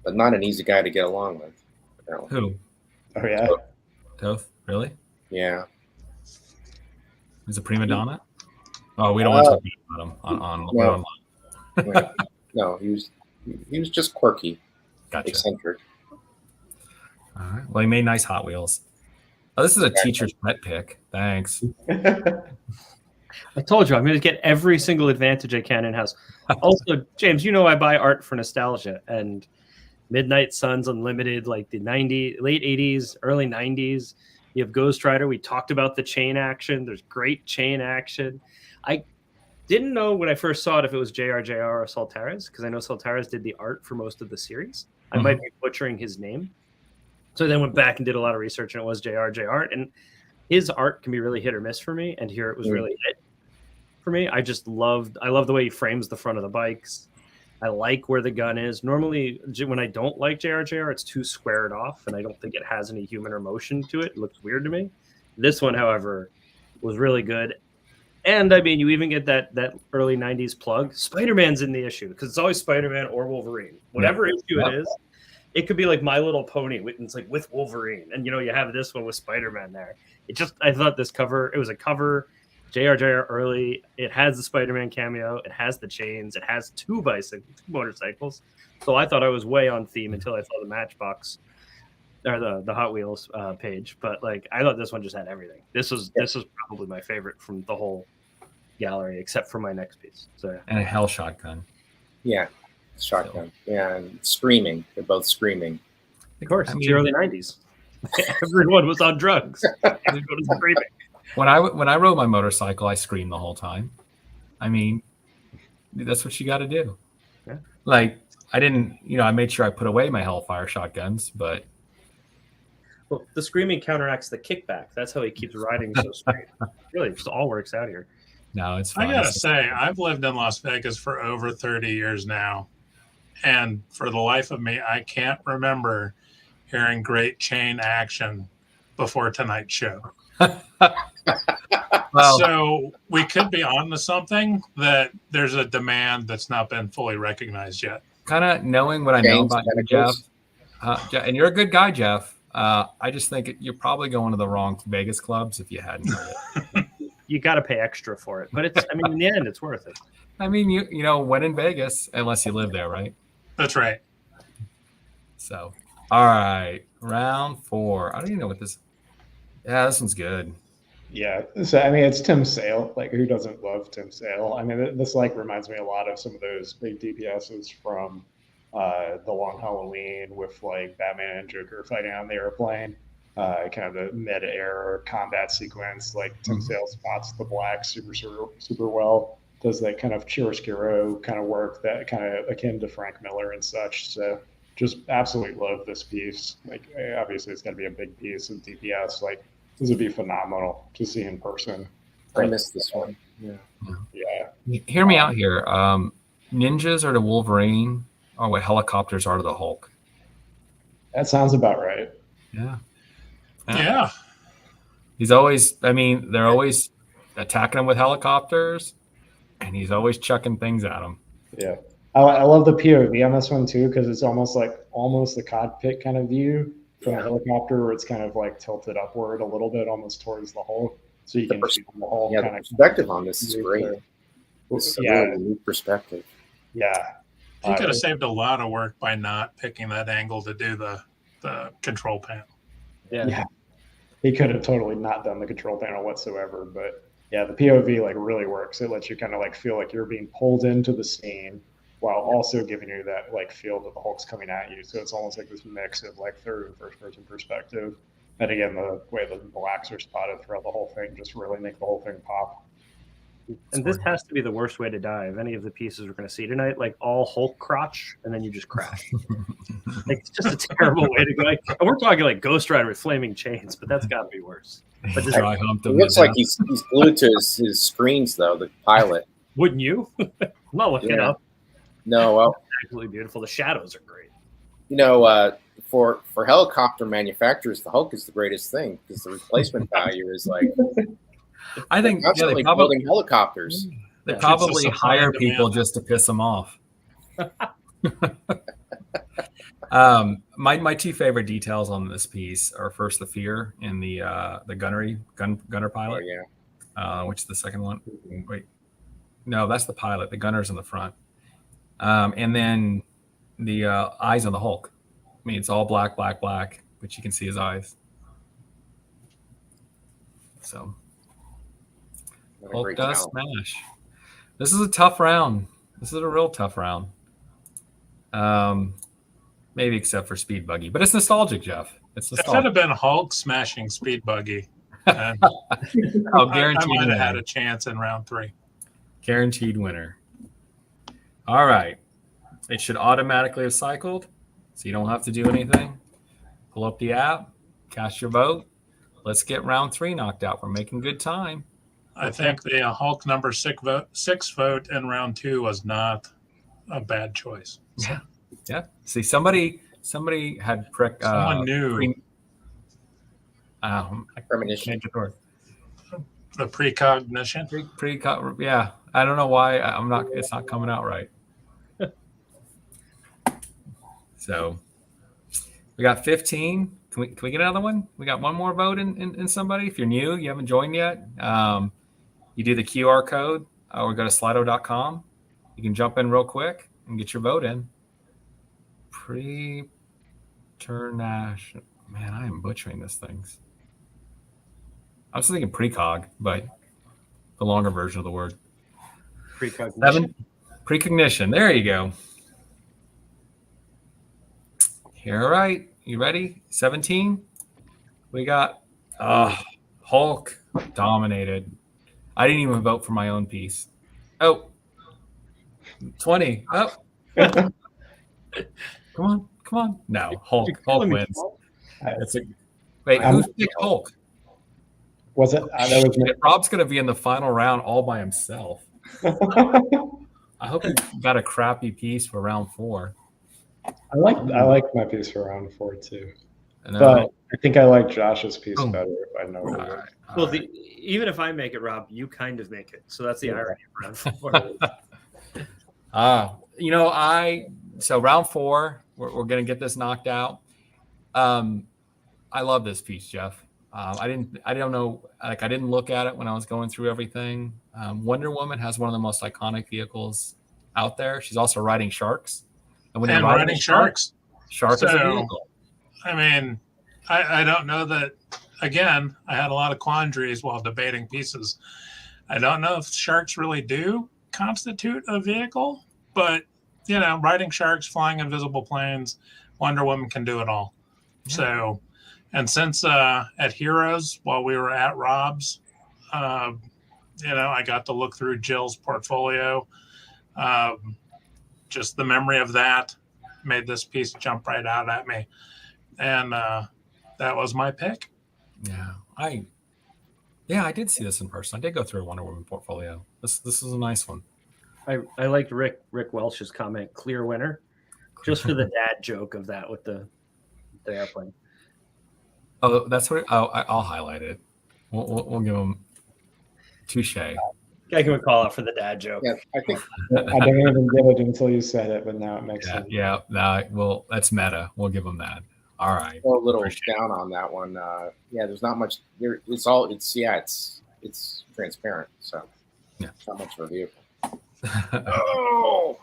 But not an easy guy to get along with, apparently. Who? Oh, yeah? Toth? Really? Yeah. He's a prima donna? Oh, we don't want to talk about him online. No, he was just quirky, Gotcha. eccentric. All right. Well, he made nice Hot Wheels. Oh, this is a teacher's pet pick. Thanks. I told you I'm going to get every single advantage I can in-house. Also, James, I buy art for nostalgia, and Midnight Suns Unlimited, like the late 80s, early 90s. You have Ghost Rider. We talked about the chain action. There's great chain action. I didn't know when I first saw it if it was JRJR or Soltares, because I know Soltares did the art for most of the series. I might be butchering his name. So I then went back and did a lot of research, and it was JRJR. And his art can be really hit or miss for me, and here it was really hit for me. I love the way he frames the front of the bikes. I like where the gun is. Normally, when I don't like JRJR, it's too squared off, and I don't think it has any human or motion to it. It looks weird to me. This one, however, was really good. And I mean, you even get that early 90s plug. Spider-Man's in the issue, because it's always Spider-Man or Wolverine. Whatever issue it is, it could be like My Little Pony, it's like with Wolverine. And, you have this one with Spider-Man there. I thought this cover, it was a cover, JRJR early. It has the Spider-Man cameo. It has the chains. It has 2 motorcycles. So I thought I was way on theme until I saw the Matchbox or the Hot Wheels page. But I thought this one just had everything. This was probably my favorite from the whole gallery, except for my next piece. So and a Hell Shotgun. Yeah, shotgun. Yeah, and screaming. They're both screaming. Of course, it's the early 90s. Everyone was on drugs. Everyone was screaming. When I rode my motorcycle, I screamed the whole time. I mean, that's what you got to do. Yeah. I didn't, I made sure I put away my Hellfire shotguns, but. Well, the screaming counteracts the kickback. That's how he keeps riding so straight. Really, it just all works out here. No, it's fine. I gotta say, I've lived in Las Vegas for over 30 years now, and for the life of me, I can't remember hearing great chain action before tonight's show. Well, So we could be on to something that there's a demand that's not been fully recognized yet. kind of knowing what I know about you, Jeff, and you're a good guy, Jeff. I just think you're probably going to the wrong Vegas clubs if you hadn't heard it. You got to pay extra for it, but in the end, it's worth it. I mean, when in Vegas, unless you live there, right? That's right. So, all right, round 4. I don't even know what this. Yeah, this one's good. Yeah, so it's Tim Sale. Who doesn't love Tim Sale? I mean, this reminds me a lot of some of those big DPSs from The Long Halloween with Batman and Joker fighting on the airplane. Kind of the mid-air combat sequence. Tim Sale spots the black super well. Does that kind of chiaroscuro kind of work that kind of akin to Frank Miller and such. So just absolutely love this piece. Obviously it's got to be a big piece of DPS. This would be phenomenal to see in person. I missed this one. Yeah. Hear me out here. Ninjas are to Wolverine, or what helicopters are to the Hulk. That sounds about right. Yeah. Yeah. He's always. I mean, they're always attacking them with helicopters, and he's always chucking things at them. Yeah. I love the POV on this one too, because it's almost the cockpit kind of view from a helicopter, where it's kind of like tilted upward a little bit, almost towards the Hulk, so you can see the Hulk Yeah, kind the of perspective on this is great. It's a really unique perspective. Yeah. He could have saved a lot of work by not picking that angle to do the control panel. Yeah. He could have totally not done the control panel whatsoever, but yeah, the POV like really works. It lets you kind of like feel like you're being pulled into the scene while also giving you that like feel that the Hulk's coming at you. So it's almost like this mix of like third and first person perspective. And again, the way the blacks are spotted throughout the whole thing just really make the whole thing pop. And this has to be the worst way to die of any of the pieces we're going to see tonight. Like all Hulk crotch, and then you just crash. Like, it's just a terrible way to go. Like, we're talking like Ghost Rider with flaming chains, but that's got to be worse. But just, Dry humped It him looks to like death. he's glued to his screens, though, the pilot. wouldn't you? I'm not looking Yeah. up. No, well, Absolutely beautiful. The shadows are great. you know, for helicopter manufacturers, the Hulk is the greatest thing because the replacement value is like I think constantly they probably, building helicopters. they Yeah. probably It's a supply hire and demand. people just to piss them off. My two favorite details on this piece are first the fear in the gunner Oh, pilot, yeah. which is the second one. Wait, no, that's the pilot. The gunner's in the front, and then the eyes on the Hulk. I mean, it's all black, black, black, but you can see his eyes. So What a Hulk great does talent. smash. This is a tough round. This is a real tough round. Maybe except for Speed Buggy, but it's nostalgic, Jeff. It's If it nostalgic. had been Hulk smashing Speed Buggy, then Oh, I guaranteed might have winner. had a chance in round 3. Guaranteed winner. All right. It should automatically have cycled, so you don't have to do anything. Pull up the app, cast your vote. Let's get round 3 knocked out. We're making good time. I think the Hulk number 6 vote in round 2 was not a bad choice. Yeah. Yeah. See, somebody had Someone knew Premonition. the precognition. Yeah. I don't know why it's not coming out right. So we got 15. Can we get another one? We got one more vote in somebody. If you're new, you haven't joined yet, you do the QR code or go to slido.com. You can jump in real quick and get your vote in. Pre-turnation. Man, I am butchering this things. I was thinking precog, but the longer version of the word. Precognition. Precognition. There you go. All right. You ready? 17. We got Hulk dominated. I didn't even vote for my own piece. Oh, 20. Oh. Come on. No, Hulk wins. Wait, who picked Hulk? Was it? That was me. Rob's going to be in the final round all by himself. I hope he got a crappy piece for round 4. I like my piece for round 4 too, And but I think I like Josh's piece Oh. better if I know all it. right, all Well, right. even if I make it, Rob, you kind of make it. So that's the Yeah. irony of round 4. So round 4, we're going to get this knocked out. I love this piece, Jeff. I don't know. Like, I didn't look at it when I was going through everything. Wonder Woman has one of the most iconic vehicles out there. She's also riding sharks. And when you're And riding riding a shark sharks. is a So- vehicle. I mean, I don't know that. Again, I had a lot of quandaries while debating pieces. I don't know if sharks really do constitute a vehicle, but riding sharks, flying invisible planes, Wonder Woman can do it all. Yeah. So, and since at Heroes, while we were at Rob's, I got to look through Jill's portfolio. Just the memory of that made this piece jump right out at me. And that was my pick. Yeah, I did see this in person. I did go through a Wonder Woman portfolio. This is a nice one. I liked Rick Welch's comment, clear winner, just for the dad joke of that with the airplane. Oh, that's what. I'll highlight it. We'll give them. Touche. I can call out for the dad joke. Yeah, I think I didn't even get it until you said it, but now it makes Yeah, sense. yeah. No, well, that's meta. We'll give them that. All right. go a little Appreciate down on that one. Yeah, there's not much. There, it's transparent, so Yeah. it's not much of a vehicle. it. Oh,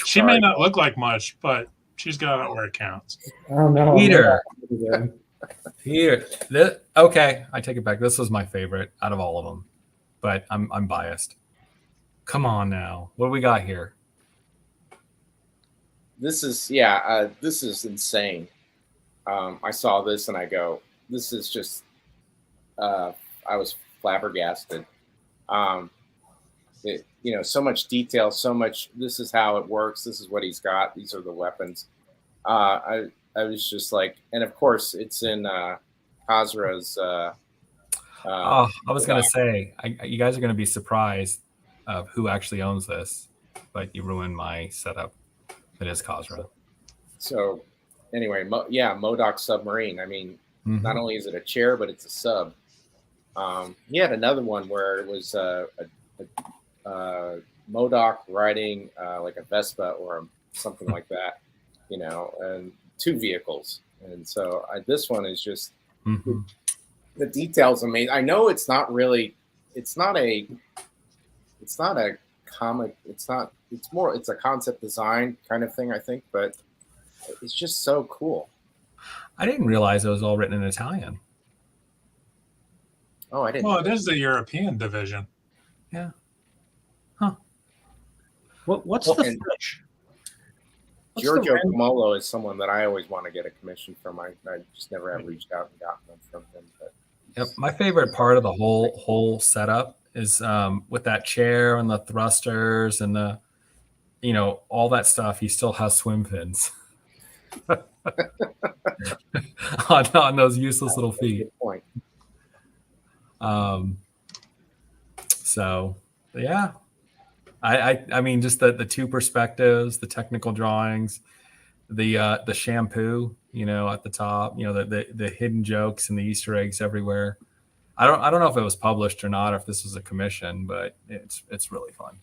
She may not look like much, but she's got it where it counts. Oh no, Peter. no. Here, okay, I take it back. This was my favorite out of all of them, but I'm biased. Come on now, what do we got here? this is this is insane. I saw this and I go, this is just. I was flabbergasted. So much detail, so much. This is how it works. This is what he's got. These are the weapons. I was just like, and of course, it's in Khazra's. I was gonna say, you guys are gonna be surprised of who actually owns this, but you ruined my setup. It is Khazra. So, anyway, Modoc submarine. I mean, not only is it a chair, but it's a sub. He had another one where it was a Modoc riding like a Vespa or something like that, and 2 vehicles. And so this one is just the details amazing. I know it's not a comic. It's a concept design kind of thing, I think, but it's just so cool. I didn't realize it was all written in Italian. Oh, I didn't. Well, it is the European division. Yeah. What's Well, the and- French? What's Giorgio the random- Camolo is someone that I always want to get a commission from. I just never have reached out and gotten them from him. But Yep. My favorite part of the whole setup is with that chair and the thrusters and the, all that stuff. He still has swim fins on those useless little feet. good point. So yeah, I mean, just the 2 perspectives, the technical drawings, the shampoo, at the top, the hidden jokes and the Easter eggs everywhere. I don't know if it was published or not, or if this was a commission, but it's really fun.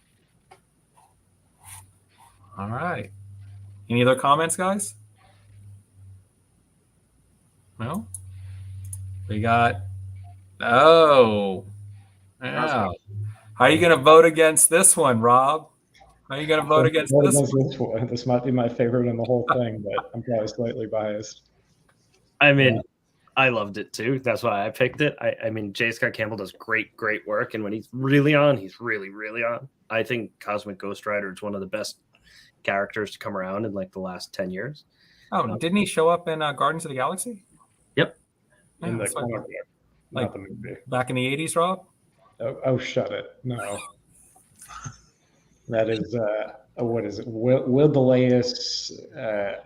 All right. Any other comments, guys? No? We got, yeah. How are you going to vote against this one, Rob? How are you going to vote against this one? This one. This might be my favorite in the whole thing, but I'm probably slightly biased. I mean, I loved it too. That's why I picked it. I mean, J. Scott Campbell does great work, and when he's really on, he's really on. I think Cosmic Ghost Rider is one of the best characters to come around in like the last 10 years. Oh, didn't he show up in Guardians of the Galaxy? Yep. In the that's fine. comic book, not the movie. Back in the 80s, Rob? Oh, shut it. No. That is, what is it? Will Delaus,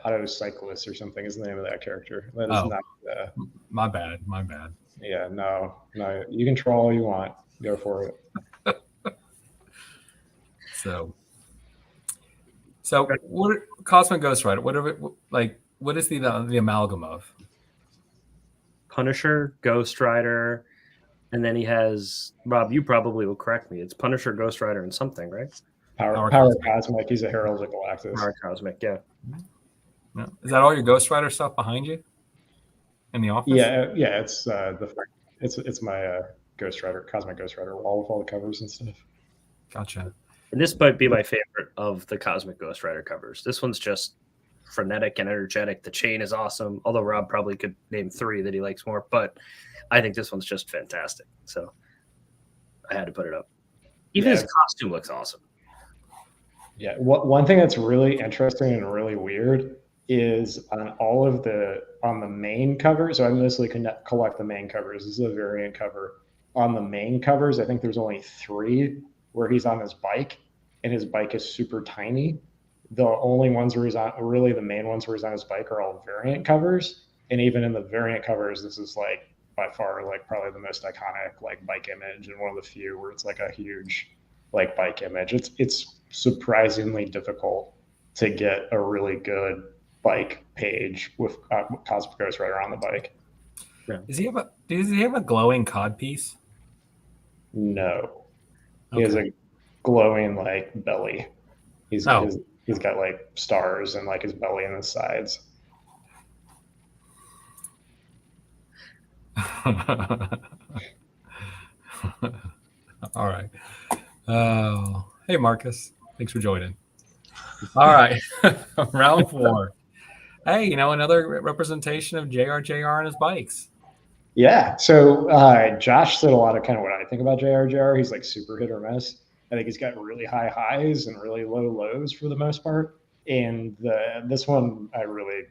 Autocyclist or something is the name of that character. That is not. My bad. Yeah, no. You can troll all you want. Go for it. So what Cosmic Ghost Rider? What is the amalgam of? Punisher, Ghost Rider, and then he has Rob. You probably will correct me. It's Punisher, Ghost Rider, and something, right? Power Cosmic. He's a Herald of Galactus. Power Cosmic, yeah. No. Is that all your Ghost Rider stuff behind you in the office? Yeah. It's my Ghost Rider, Cosmic Ghost Rider wall with all the covers and stuff. Gotcha. And this might be my favorite of the Cosmic Ghost Rider covers. This one's just frenetic and energetic. The chain is awesome, although Rob probably could name 3 that he likes more, but I think this one's just fantastic. So I had to put it up. Even his costume looks awesome. Yeah. One thing that's really interesting and really weird is on the main cover. So I mostly collect the main covers. This is a variant cover. On the main covers, I think there's only 3 where he's on his bike, and his bike is super tiny. The only ones where the main ones where he's on his bike are all variant covers. And even in the variant covers, this is like by far like probably the most iconic like bike image, and one of the few where it's like a huge like bike image. It's surprisingly difficult to get a really good bike page with Cosmic Ghost Rider on the bike. Yeah. Does he have a glowing cod piece? No. He has a glowing like belly. He's got like stars and like his belly and his sides. All right. Oh, hey Marcus, thanks for joining. All right, round 4. Hey, another representation of JR and his bikes. Yeah. So Josh said a lot of kind of what I think about JR. He's like super hit or miss. I think he's got really high highs and really low lows for the most part. And this one I really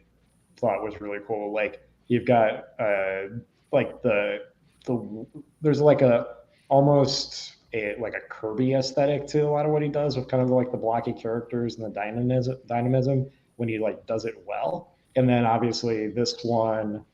thought was really cool. Like you've got like there's like a almost like a Kirby aesthetic to a lot of what he does with kind of like the blocky characters and the dynamism when he like does it well. And then obviously this one,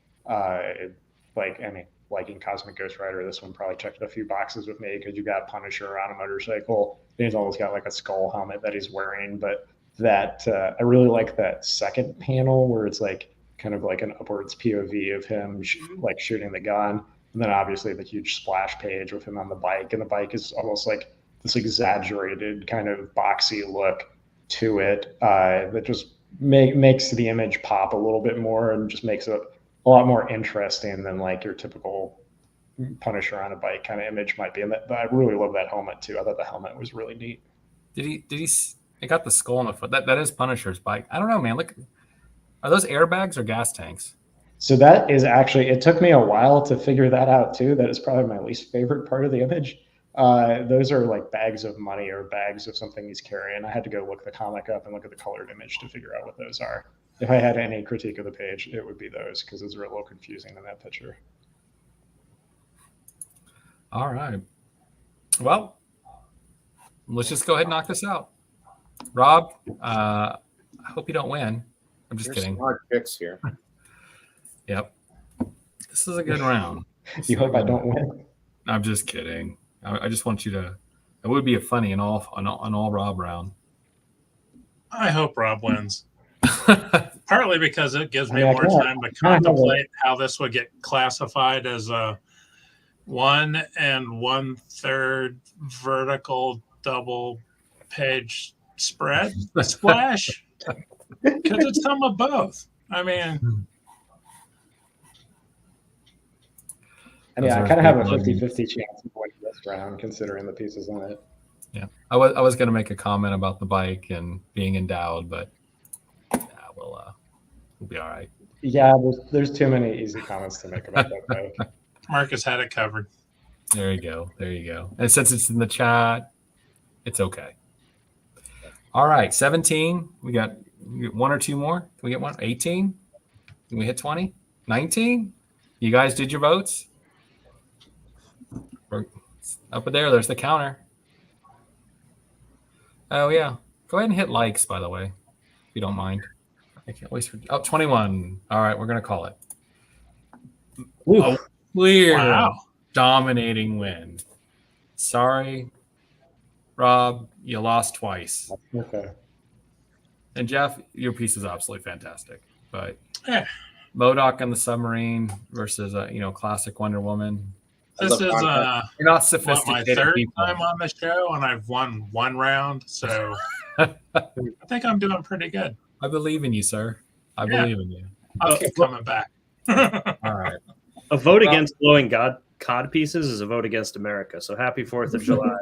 liking Cosmic Ghost Rider, this one probably checked a few boxes with me because you got Punisher on a motorcycle. And he's almost got like a skull helmet that he's wearing. But that I really like that second panel where it's like kind of like an upwards POV of him like shooting the gun. And then obviously the huge splash page with him on the bike. And the bike is almost like this exaggerated kind of boxy look to it that just makes the image pop a little bit more and just makes it a lot more interesting than like your typical Punisher on a bike kind of image might be. And I really love that helmet too. I thought the helmet was really neat. Did he got the skull on the foot. That is Punisher's bike. I don't know, man. Look, are those airbags or gas tanks? So that is actually, it took me a while to figure that out too. That is probably my least favorite part of the image. Those are like bags of money or bags of something he's carrying. I had to go look the comic up and look at the colored image to figure out what those are. If I had any critique of the page, it would be those because those are a little confusing in that picture. All right. Well, let's just go ahead and knock this out. Rob, I hope you don't win. I'm just kidding. Smart picks here. Yep. This is a good round. You hope I don't win? I'm just kidding. I just want you to. It would be a funny an all Rob round. I hope Rob wins. Partly because it gives me more time to contemplate how this would get classified as a 1 1/3 vertical double page spread splash because it's some of both. I mean, I kind of have a 50-50 chance of winning this round considering the pieces on it. Yeah, I was going to make a comment about the bike and being endowed, but we'll be all right. Yeah, there's too many easy comments to make about that bike. Marcus had it covered. There you go. And since it's in the chat, it's okay. All right, 17. We got 1 or 2 more. Can we get one? 18? Can we hit 20? 19? You guys did your votes? Up there, there's the counter. Oh, yeah. Go ahead and hit likes, by the way, if you don't mind. I can't waste. 21. All right, we're going to call it. Ooh. Clear, dominating win. Sorry, Rob, you lost twice. Okay. And Jeff, your piece is absolutely fantastic. But Yeah. MODOK and the submarine versus classic Wonder Woman. This is You're not my sophisticated 3rd people. time on the show, and I've won 1 round, so I think I'm doing pretty good. I believe in you, sir. I believe in you. I'll keep coming back. All right. A vote against blowing COD pieces is a vote against America. So happy 4th of July.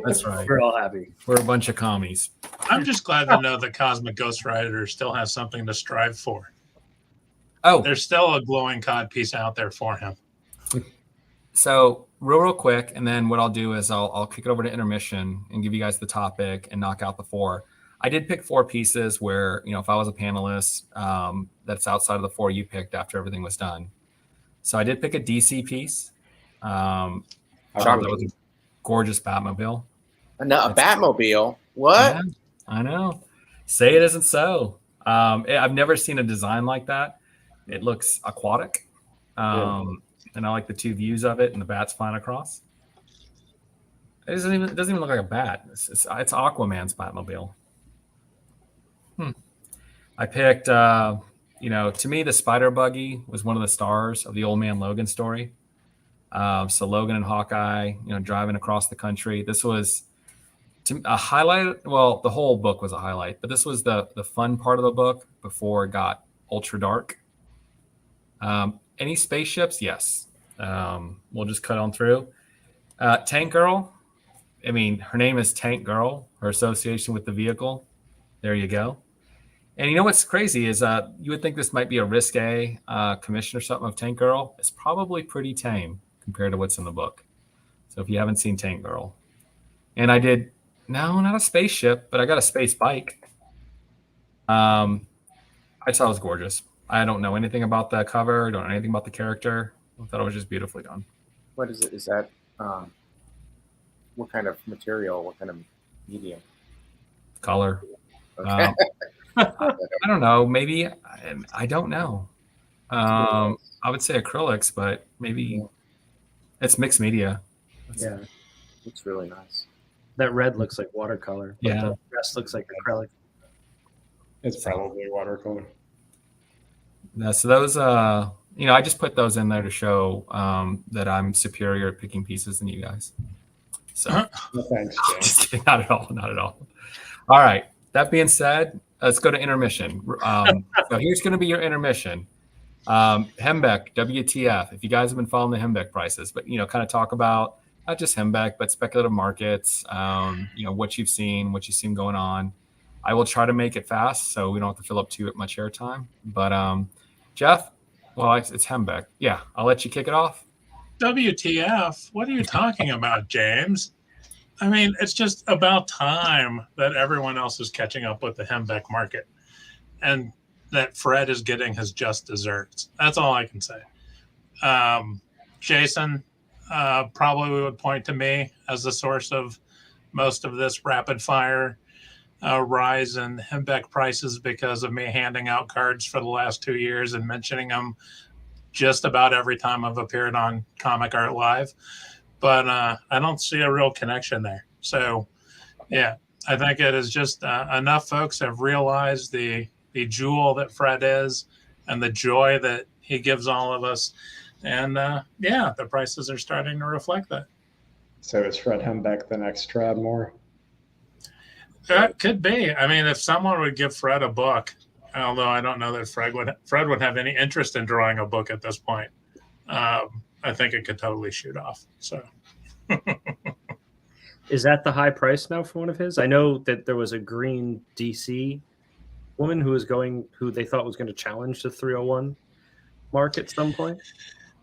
That's right. We're all happy. We're a bunch of commies. I'm just glad to know that Cosmic Ghost Rider still has something to strive for. Oh, There's still a glowing COD piece out there for him. so real quick, and then what I'll do is I'll kick it over to intermission and give you guys the topic and knock out the 4. I did pick 4 pieces where, if I was a panelist, that's outside of the 4 you picked after everything was done. So I did pick a DC piece. I thought that was a gorgeous Batmobile. No, a Batmobile? What? Yeah, I know. Say it isn't so. I've never seen a design like that. It looks aquatic. And I like the 2 views of it and the bat's flying across. It doesn't even look like a bat. It's Aquaman's Batmobile. I picked, to me, the spider buggy was one of the stars of the Old Man Logan story. So Logan and Hawkeye, driving across the country. This was a highlight. Well, the whole book was a highlight, but this was the fun part of the book before it got ultra dark. Any spaceships? Yes. We'll just cut on through. Tank Girl. I mean, her name is Tank Girl. Her association with the vehicle. There you go. And you know what's crazy is you would think this might be a risque commission or something of Tank Girl. It's probably pretty tame compared to what's in the book. So if you haven't seen Tank Girl. And I did, no, not a spaceship, but I got a space bike. I thought it was gorgeous. I don't know anything about the cover. Don't know anything about the character. I thought it was just beautifully done. What is it? Is that what kind of material? What kind of medium? Color. Okay. I don't know. Maybe I don't know. I would say acrylics, but maybe it's mixed media. Yeah, It's really nice. that red looks like watercolor. But Yeah. the rest looks like acrylic. It's probably watercolor. Yeah, so those, I just put those in there to show that I'm superior at picking pieces than you guys. So No, thanks, Jay. just kidding. Not at all. Not at all. All right. That being said, let's go to intermission. So here's going to be your intermission. Hembeck, WTF. If you guys have been following the Hembeck prices, but kind of talk about not just Hembeck, but speculative markets. What you've seen going on. I will try to make it fast so we don't have to fill up too much airtime. But Jeff, well, it's Hembeck. Yeah, I'll let you kick it off. WTF? What are you talking about, James? I mean, it's just about time that everyone else is catching up with the Hembeck market and that Fred is getting his just desserts. That's all I can say. Jason probably would point to me as the source of most of this rapid fire rise in Hembeck prices because of me handing out cards for the last 2 years and mentioning them just about every time I've appeared on Comic Art Live. But I don't see a real connection there. So, yeah, I think it is just enough folks have realized the jewel that Fred is and the joy that he gives all of us. And, the prices are starting to reflect that. So is Fred Hembeck the next Trav Moore? That could be. I mean, if someone would give Fred a book, although I don't know that Fred would have any interest in drawing a book at this point. I think it could totally shoot off. So, Is that the high price now for one of his? I know that there was a green DC woman who they thought was going to challenge the 301 mark at some point.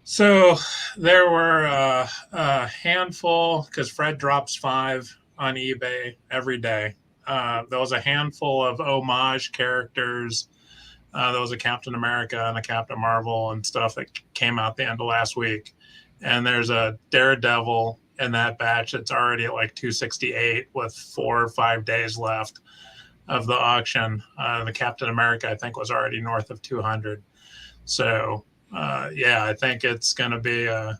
So there were a handful because Fred drops 5 on eBay every day. There was a handful of homage characters. There was a Captain America and a Captain Marvel and stuff that came out the end of last week. And there's a Daredevil in that batch that's already at like 268 with 4 or 5 days left of the auction. The Captain America, I think, was already north of 200. So, I think it's going to be a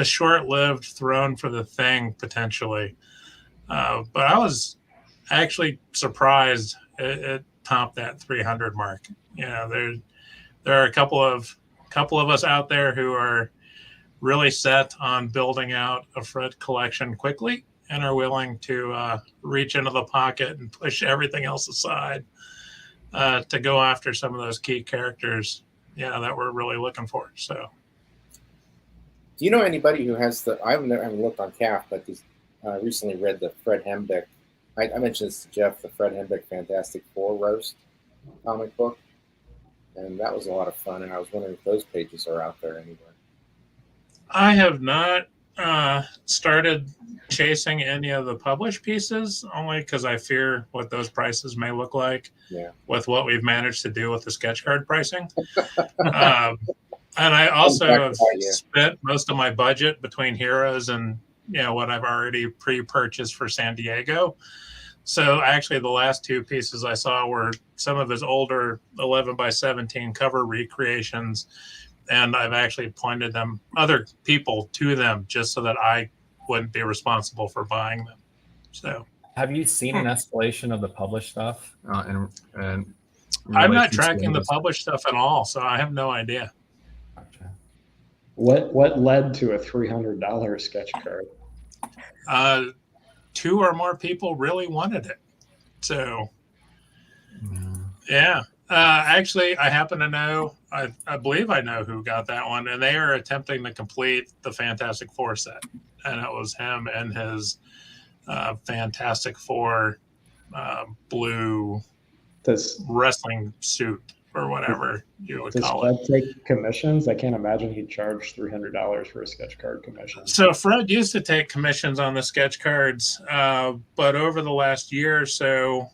short-lived throne for the Thing potentially. But I was actually surprised it topped that 300 mark. There are a couple of us out there who are really set on building out a Fred collection quickly and are willing to reach into the pocket and push everything else aside to go after some of those key characters, that we're really looking for. So, Do you know anybody who has I haven't looked on CAF, but recently read the Fred Hembeck. I mentioned this to Jeff, the Fred Hembeck Fantastic Four roast comic book, and that was a lot of fun. And I was wondering if those pages are out there anywhere. I have not started chasing any of the published pieces, only because I fear what those prices may look like with what we've managed to do with the sketch card pricing. And I also have spent most of my budget between Heroes and what I've already pre-purchased for San Diego. So actually the last 2 pieces I saw were some of his older 11x17 cover recreations. And I've actually pointed other people to them just so that I wouldn't be responsible for buying them. So Have you seen an escalation of the published stuff? And I'm not tracking the published stuff at all, so I have no idea. Gotcha. What led to a $300 sketch card? 2 or more people really wanted it. So, yeah. Actually, I happen to know, I believe I know who got that one, and they are attempting to complete the Fantastic Four set. And it was him and his Fantastic Four blue wrestling suit or whatever you would call it. Does Fred take commissions? I can't imagine he'd charge $300 for a sketch card commission. So Fred used to take commissions on the sketch cards, but over the last year or so,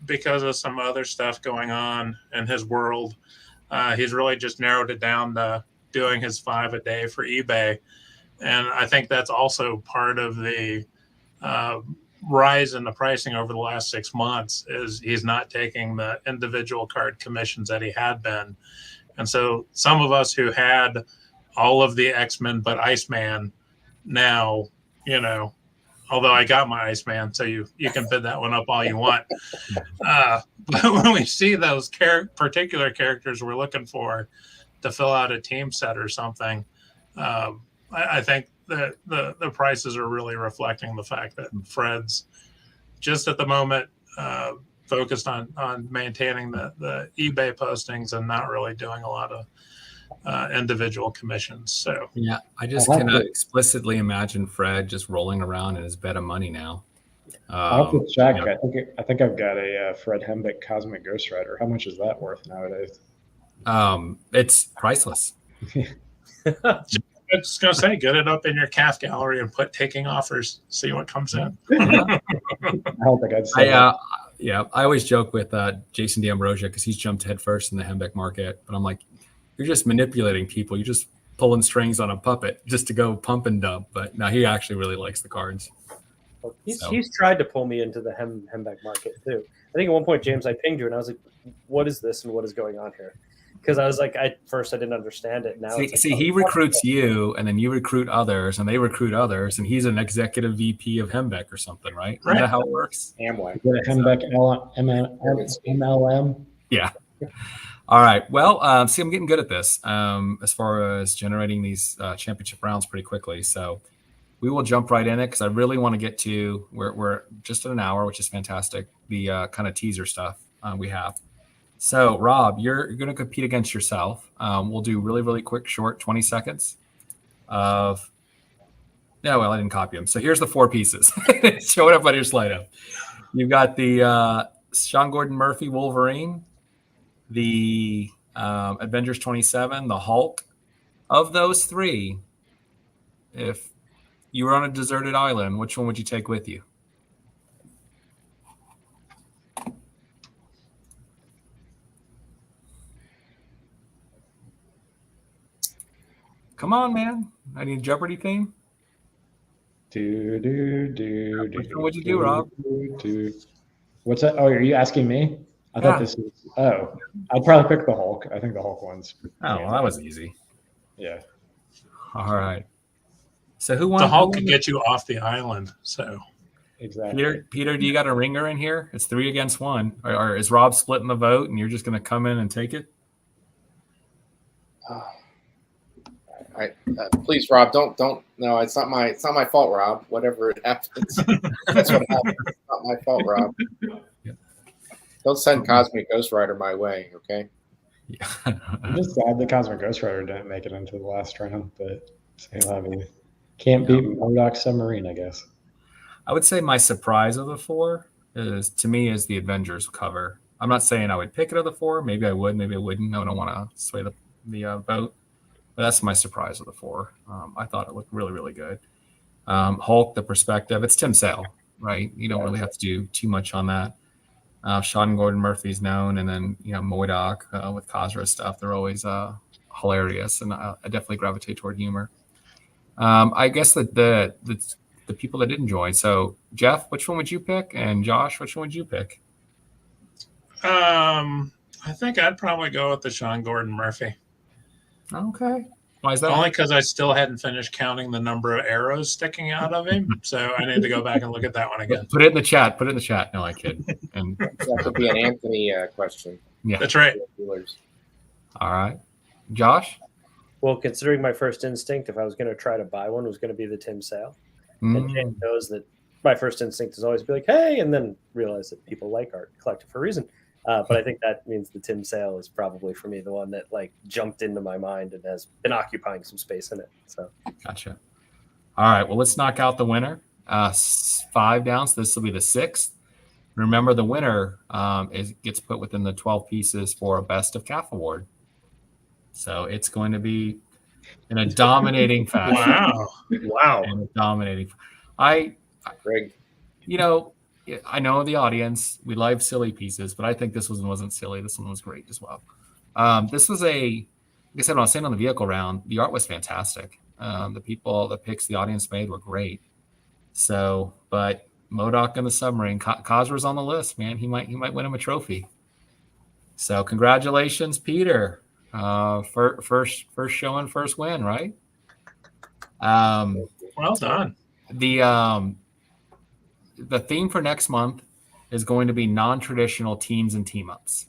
because of some other stuff going on in his world, he's really just narrowed it down to doing his 5 a day for eBay. And I think that's also part of the rise in the pricing over the last 6 months is he's not taking the individual card commissions that he had been. And so some of us who had all of the X-Men but Iceman now, although I got my Iceman, so you can bid that one up all you want. But when we see those particular characters we're looking for to fill out a team set or something, I think that the prices are really reflecting the fact that Fred's just at the moment focused on maintaining the eBay postings and not really doing a lot of individual commissions. So yeah, I just cannot explicitly imagine Fred just rolling around in his bed of money now. I'll have to check. I think I've got a Fred Hembeck Cosmic Ghost Rider. How much is that worth nowadays? It's priceless. I was going to say, get it up in your calf gallery and put taking offers, see what comes in. I don't think I'd say that. Yeah, I always joke with Jason D'Ambrosia because he's jumped headfirst in the Hembeck market. But I'm like, you're just manipulating people. You're just pulling strings on a puppet just to go pump and dump. But no, he actually really likes the cards. Well, he's tried to pull me into the Hembeck market too. I think at one point, James, I pinged you and I was like, what is this and what is going on here? Because I was like, at first I didn't understand it. Now he recruits you, and then you recruit others, and they recruit others, and he's an executive VP of Hembeck or something, right? Is that how it works? Amway. Hembeck MLM. Yeah. All right. Well, see, I'm getting good at this as far as generating these championship rounds pretty quickly. So we will jump right in it because I really want to get to we're just at an hour, which is fantastic. The kind of teaser stuff we have. So, Rob, you're going to compete against yourself. We'll do really, really quick, short, 20 seconds of. Yeah, well, I didn't copy them. So here's the 4 pieces. Show it up on your slide up. You've got the Sean Gordon Murphy Wolverine, the Avengers 27, the Hulk. Of those 3, if you were on a deserted island, which one would you take with you? Come on, man. I need a Jeopardy theme. Which one would you do, Rob? What's that? Oh, are you asking me? I thought this is. Oh, I'd probably pick the Hulk. I think the Hulk one's. Oh, well, that was easy. Yeah. All right. So who won? The Hulk could get you off the island. So exactly. Peter, do you got a ringer in here? It's 3 against 1. Or is Rob splitting the vote, and you're just going to come in and take it? Please, Rob, don't. No, it's not my fault, Rob. Whatever it happens, that's what happens. It's not my fault, Rob. Yeah. Don't send Cosmic Ghost Rider my way, okay? Yeah. I'm just sad the Cosmic Ghost Rider didn't make it into the last round, but can't beat MODOK Submarine, I guess. I would say my surprise of the 4 is the Avengers cover. I'm not saying I would pick it of the 4. Maybe I would, maybe I wouldn't. I don't want to sway the vote. But that's my surprise of the 4. I thought it looked really, really good. Hulk, the perspective, it's Tim Sale, right? You don't really have to do too much on that. Sean Gordon Murphy's known, and then MODOK with Khazra stuff. They're always hilarious, and I definitely gravitate toward humor. I guess that the people that didn't join. So Jeff, which one would you pick? And Josh, which one would you pick? I think I'd probably go with the Sean Gordon Murphy. Okay. Why is that? Only because I still hadn't finished counting the number of arrows sticking out of him. So I need to go back and look at that one again. Put it in the chat. No, I kid. And that could be an Anthony question. Yeah. That's right. All right. Josh? Well, considering my first instinct, if I was going to try to buy one, was going to be the Tim Sale. And James knows that my first instinct is always to be like, hey, and then realize that people like art, collect it for a reason. But I think that means the Tim Sale is probably for me the one that like jumped into my mind and has been occupying some space in it. So Gotcha. All right. Well, let's knock out the winner. 5 down. So this will be the 6th. Remember, the winner gets put within the 12 pieces for a Best of CAF award. So it's going to be in a dominating fashion. Wow. In a dominating. Greg. I know the audience. We love silly pieces, but I think this one wasn't silly. This one was great as well. This was like I said, when I was saying on the vehicle round, the art was fantastic. The picks the audience made were great. So, but MODOK and the submarine, Cosra's on the list, man. He might win him a trophy. So congratulations, Peter. First showing, first win, right? Well done. The theme for next month is going to be non-traditional teams and team ups.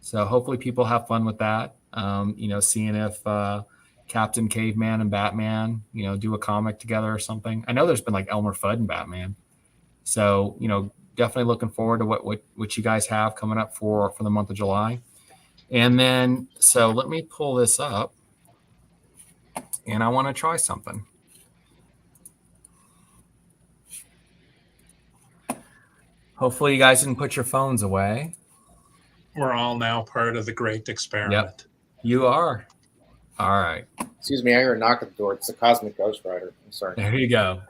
So hopefully people have fun with that. Seeing if Captain Caveman and Batman, do a comic together or something. I know there's been like Elmer Fudd and Batman. So, definitely looking forward to what you guys have coming up for the month of July. And then, so let me pull this up and I want to try something. Hopefully you guys didn't put your phones away. We're all now part of the great experiment. Yep, you are. All right. Excuse me, I hear a knock at the door. It's the Cosmic Ghost Rider. I'm sorry. There you go.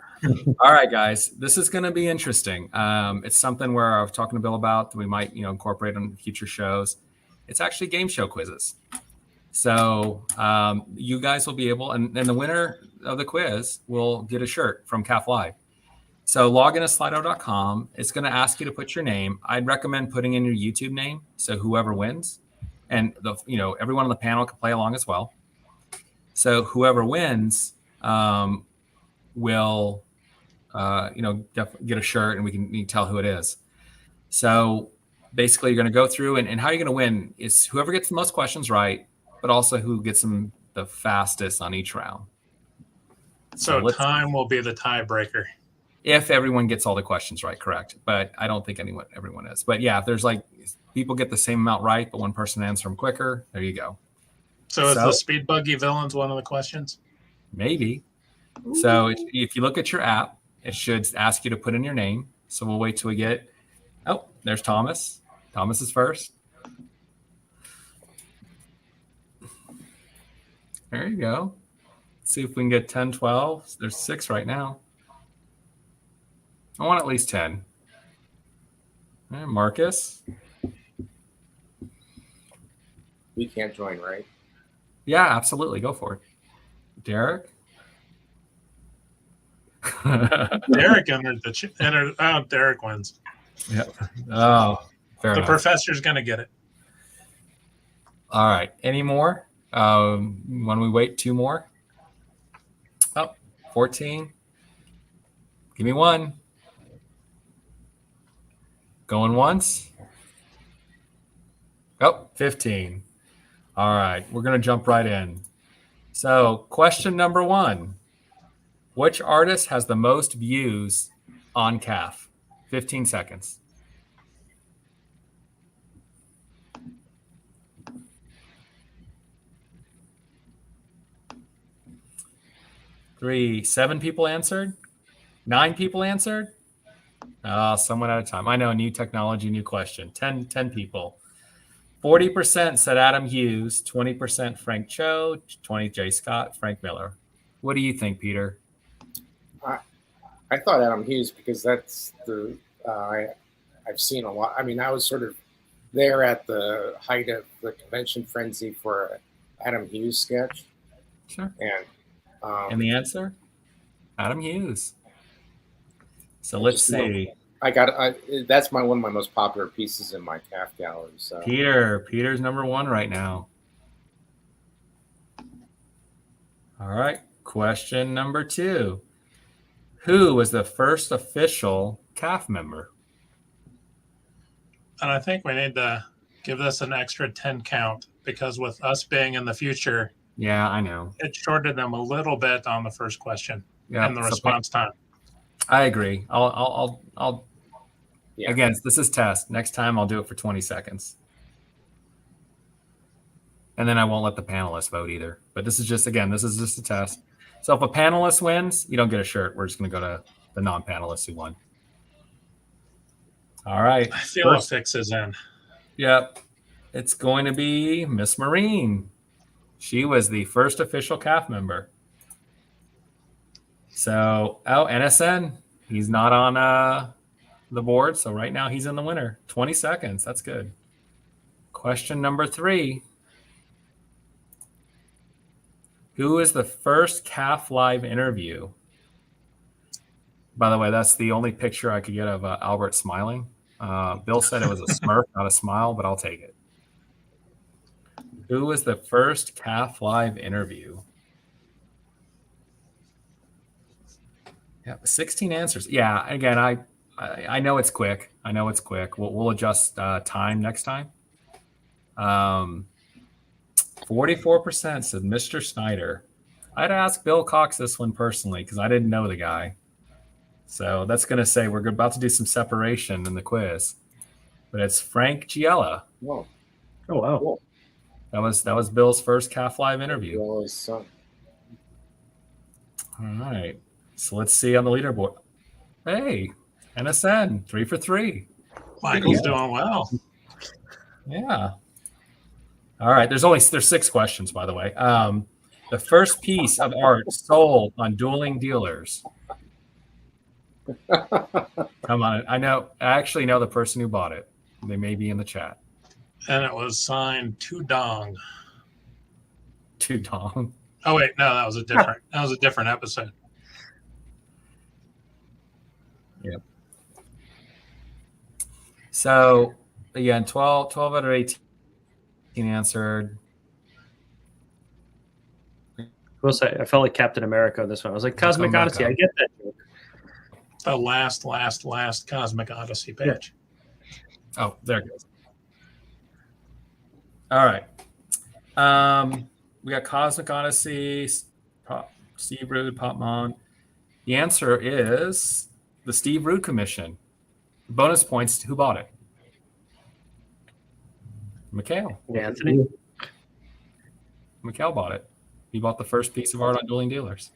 All right, guys. This is going to be interesting. It's something where I was talking to Bill about that we might, incorporate on future shows. It's actually game show quizzes. So you guys will be able, and the winner of the quiz will get a shirt from CAF Live. So log in to Slido.com. It's going to ask you to put your name. I'd recommend putting in your YouTube name. So whoever wins, and everyone on the panel can play along as well. So whoever wins will, get a shirt, and you can tell who it is. So basically, you're going to go through, and how you're going to win is whoever gets the most questions right, but also who gets them the fastest on each round. So time will be the tiebreaker. If everyone gets all the questions right, correct. But I don't think everyone is. But yeah, if there's like people get the same amount right, but one person answers them quicker, there you go. So is the speed buggy villains one of the questions? Maybe. Ooh. So if you look at your app, it should ask you to put in your name. So we'll wait till we get, there's Thomas. Thomas is first. There you go. Let's see if we can get 10, 12. There's 6 right now. I want at least 10. Right, Marcus. We can't join, right? Yeah, absolutely. Go for it. Derek. Derek Derek wins. Yeah. Oh, fair enough. Professor's going to get it. All right. Any more? When we wait 2 more? 14. Give me 1. Going once. 15. All right. We're going to jump right in. So question number 1. Which artist has the most views on CAF? 15 seconds. Three, 7 people answered. 9 people answered. Someone at a time. I know, new technology, new question. 10 people. 40% said Adam Hughes, 20% Frank Cho, 20 Jay Scott, Frank Miller. What do you think, Peter? I thought Adam Hughes because that's the I've seen a lot. I mean, I was sort of there at the height of the convention frenzy for Adam Hughes sketch. Sure. And the answer? Adam Hughes. So let's see. That's one of my most popular pieces in my CAF gallery. So Peter's number 1 right now. All right. Question number 2. Who was the first official CAF member? And I think we need to give this an extra 10 count because with us being in the future, Yeah, I know. It shorted them a little bit on the first question Yeah, and the so response time. I agree. I'll Yeah. Again, this is test. Next time I'll do it for 20 seconds. And then I won't let the panelists vote either. But this is just a test. So if a panelist wins, you don't get a shirt. We're just going to go to the non-panelists who won. All right. I feel a fix is in. Yep. It's going to be Miss Marine. She was the first official CAF member. So, NSN. He's not on the board. So right now he's in the winner. 20 seconds. That's good. Question number 3. Who is the first CAF live interview? By the way, that's the only picture I could get of Albert smiling. Bill said it was a smirk, not a smile, but I'll take it. Who was the first CAF live interview? Yeah, 16 answers. Yeah, again, I know it's quick. We'll adjust time next time. 44% said Mr. Snyder. I'd ask Bill Cox this one personally because I didn't know the guy. So that's going to say we're about to do some separation in the quiz. But it's Frank Giella. Whoa. Oh wow. Cool. That was Bill's first CAF live interview. Bill's son. All right. So let's see on the leaderboard. Hey, NSN, 3 for 3. Michael's doing well. Yeah. All right. There's 6 questions, by the way. The first piece of art sold on Dueling Dealers. Come on. I actually know the person who bought it. They may be in the chat. And it was signed to Dong. To Dong. Oh wait, no, that was a different episode. Yep. So again, 12 out of 18 answered. I will say, I felt like Captain America on this one. I was like, Cosmic Odyssey. I get that joke. The last Cosmic Odyssey page. Oh, there it goes. All right. We got Cosmic Odyssey, Steve Rude, Popmon. The answer is the Steve Rude Commission. Bonus points. Who bought it? Mikhail. Anthony. Mikhail bought it. He bought the first piece of art on Dueling Dealers.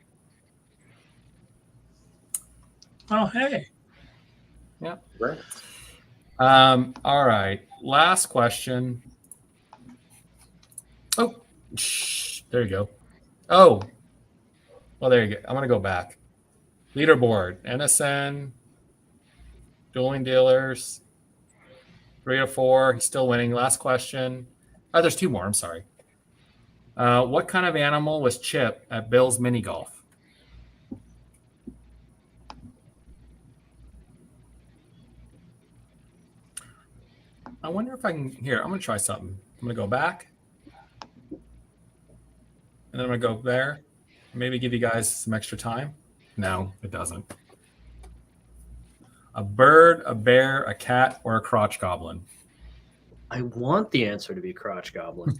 Oh hey. Yeah. Great. All right. Last question. Oh, there you go. Oh, well, there you go. I'm going to go back. Leaderboard, NSN, Dueling Dealers, 3 to 4. He's still winning. Last question. Oh, there's 2 more. I'm sorry. What kind of animal was Chip at Bill's mini golf? I wonder if I can. Here, I'm going to try something. I'm going to go back. And then I'm going to go there. Maybe give you guys some extra time. No, it doesn't. A bird, a bear, a cat, or a crotch goblin? I want the answer to be Crotch Goblin.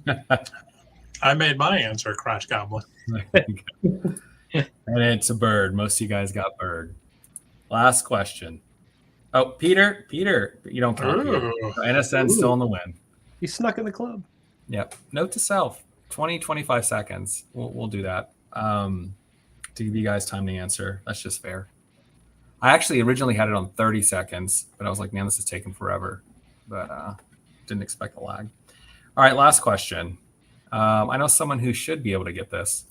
I made my answer Crotch Goblin. And it's a bird. Most of you guys got bird. Last question. Oh, Peter, you don't count. NSN's still in the win. He snuck in the club. Yep. Note to self, 25 seconds. We'll do that to give you guys time to answer. That's just fair. I actually originally had it on 30 seconds, but I was like, man, this is taking forever. But didn't expect a lag. All right, last question. I know someone who should be able to get this.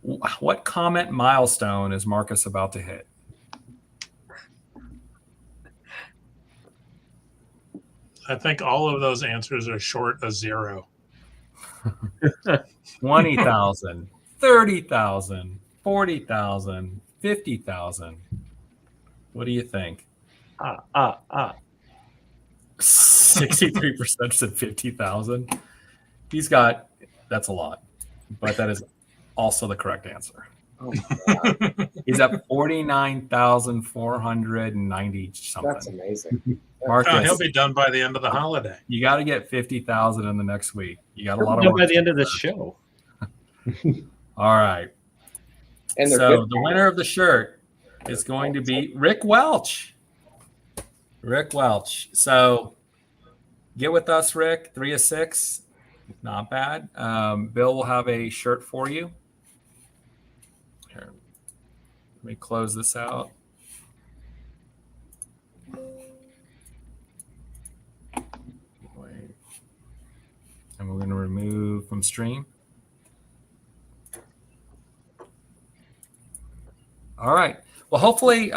What comment milestone is Marcus about to hit? I think all of those answers are short of 0. 20,000, 30,000, 40,000, 50,000. What do you think? 63% said 50,000. That's a lot, but that is also the correct answer. Oh, wow. He's at 49,490 something. That's amazing. Marcus, He'll be done by the end of the holiday. you got to get 50,000 in the next week. You got a lot of Done work by the to end of do. this show. All right. And they're So good. the winner of the shirt is going to be Rick Welch. Rick Welch. So get with us, Rick. 3 of 6. Not bad. Bill will have a shirt for you. Here. Let me close this out. And we're going to remove from stream. All right. Well, hopefully, here,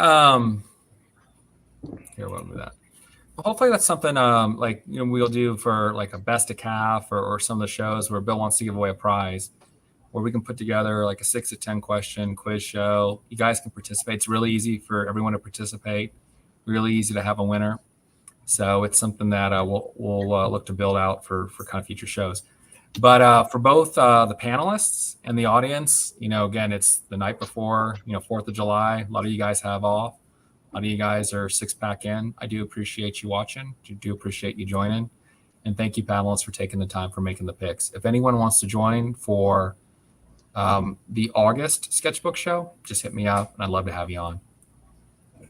we'll do that. Well, hopefully that's something like we'll do for like a best of calf or some of the shows where Bill wants to give away a prize, where we can put together like a 6 to 10 question quiz show. You guys can participate. It's really easy for everyone to participate. Really easy to have a winner. So it's something that we'll look to build out for kind of future shows. But for both the panelists and the audience, again, it's the night before, 4th of July. A lot of you guys have off. A lot of you guys are 6-pack in. I do appreciate you watching. I do appreciate you joining. And thank you, panelists, for taking the time for making the picks. If anyone wants to join for the August Sketchbook show, just hit me up, and I'd love to have you on.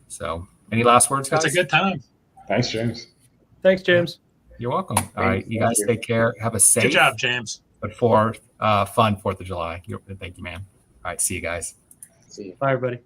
So any last words, guys? It's a good time. Thanks, James. Thanks, James. You're welcome. All right. You guys take care. Have a safe, Good job, James. but fun 4th of July. Thank you, man. All right. See you guys. See you. Bye, everybody.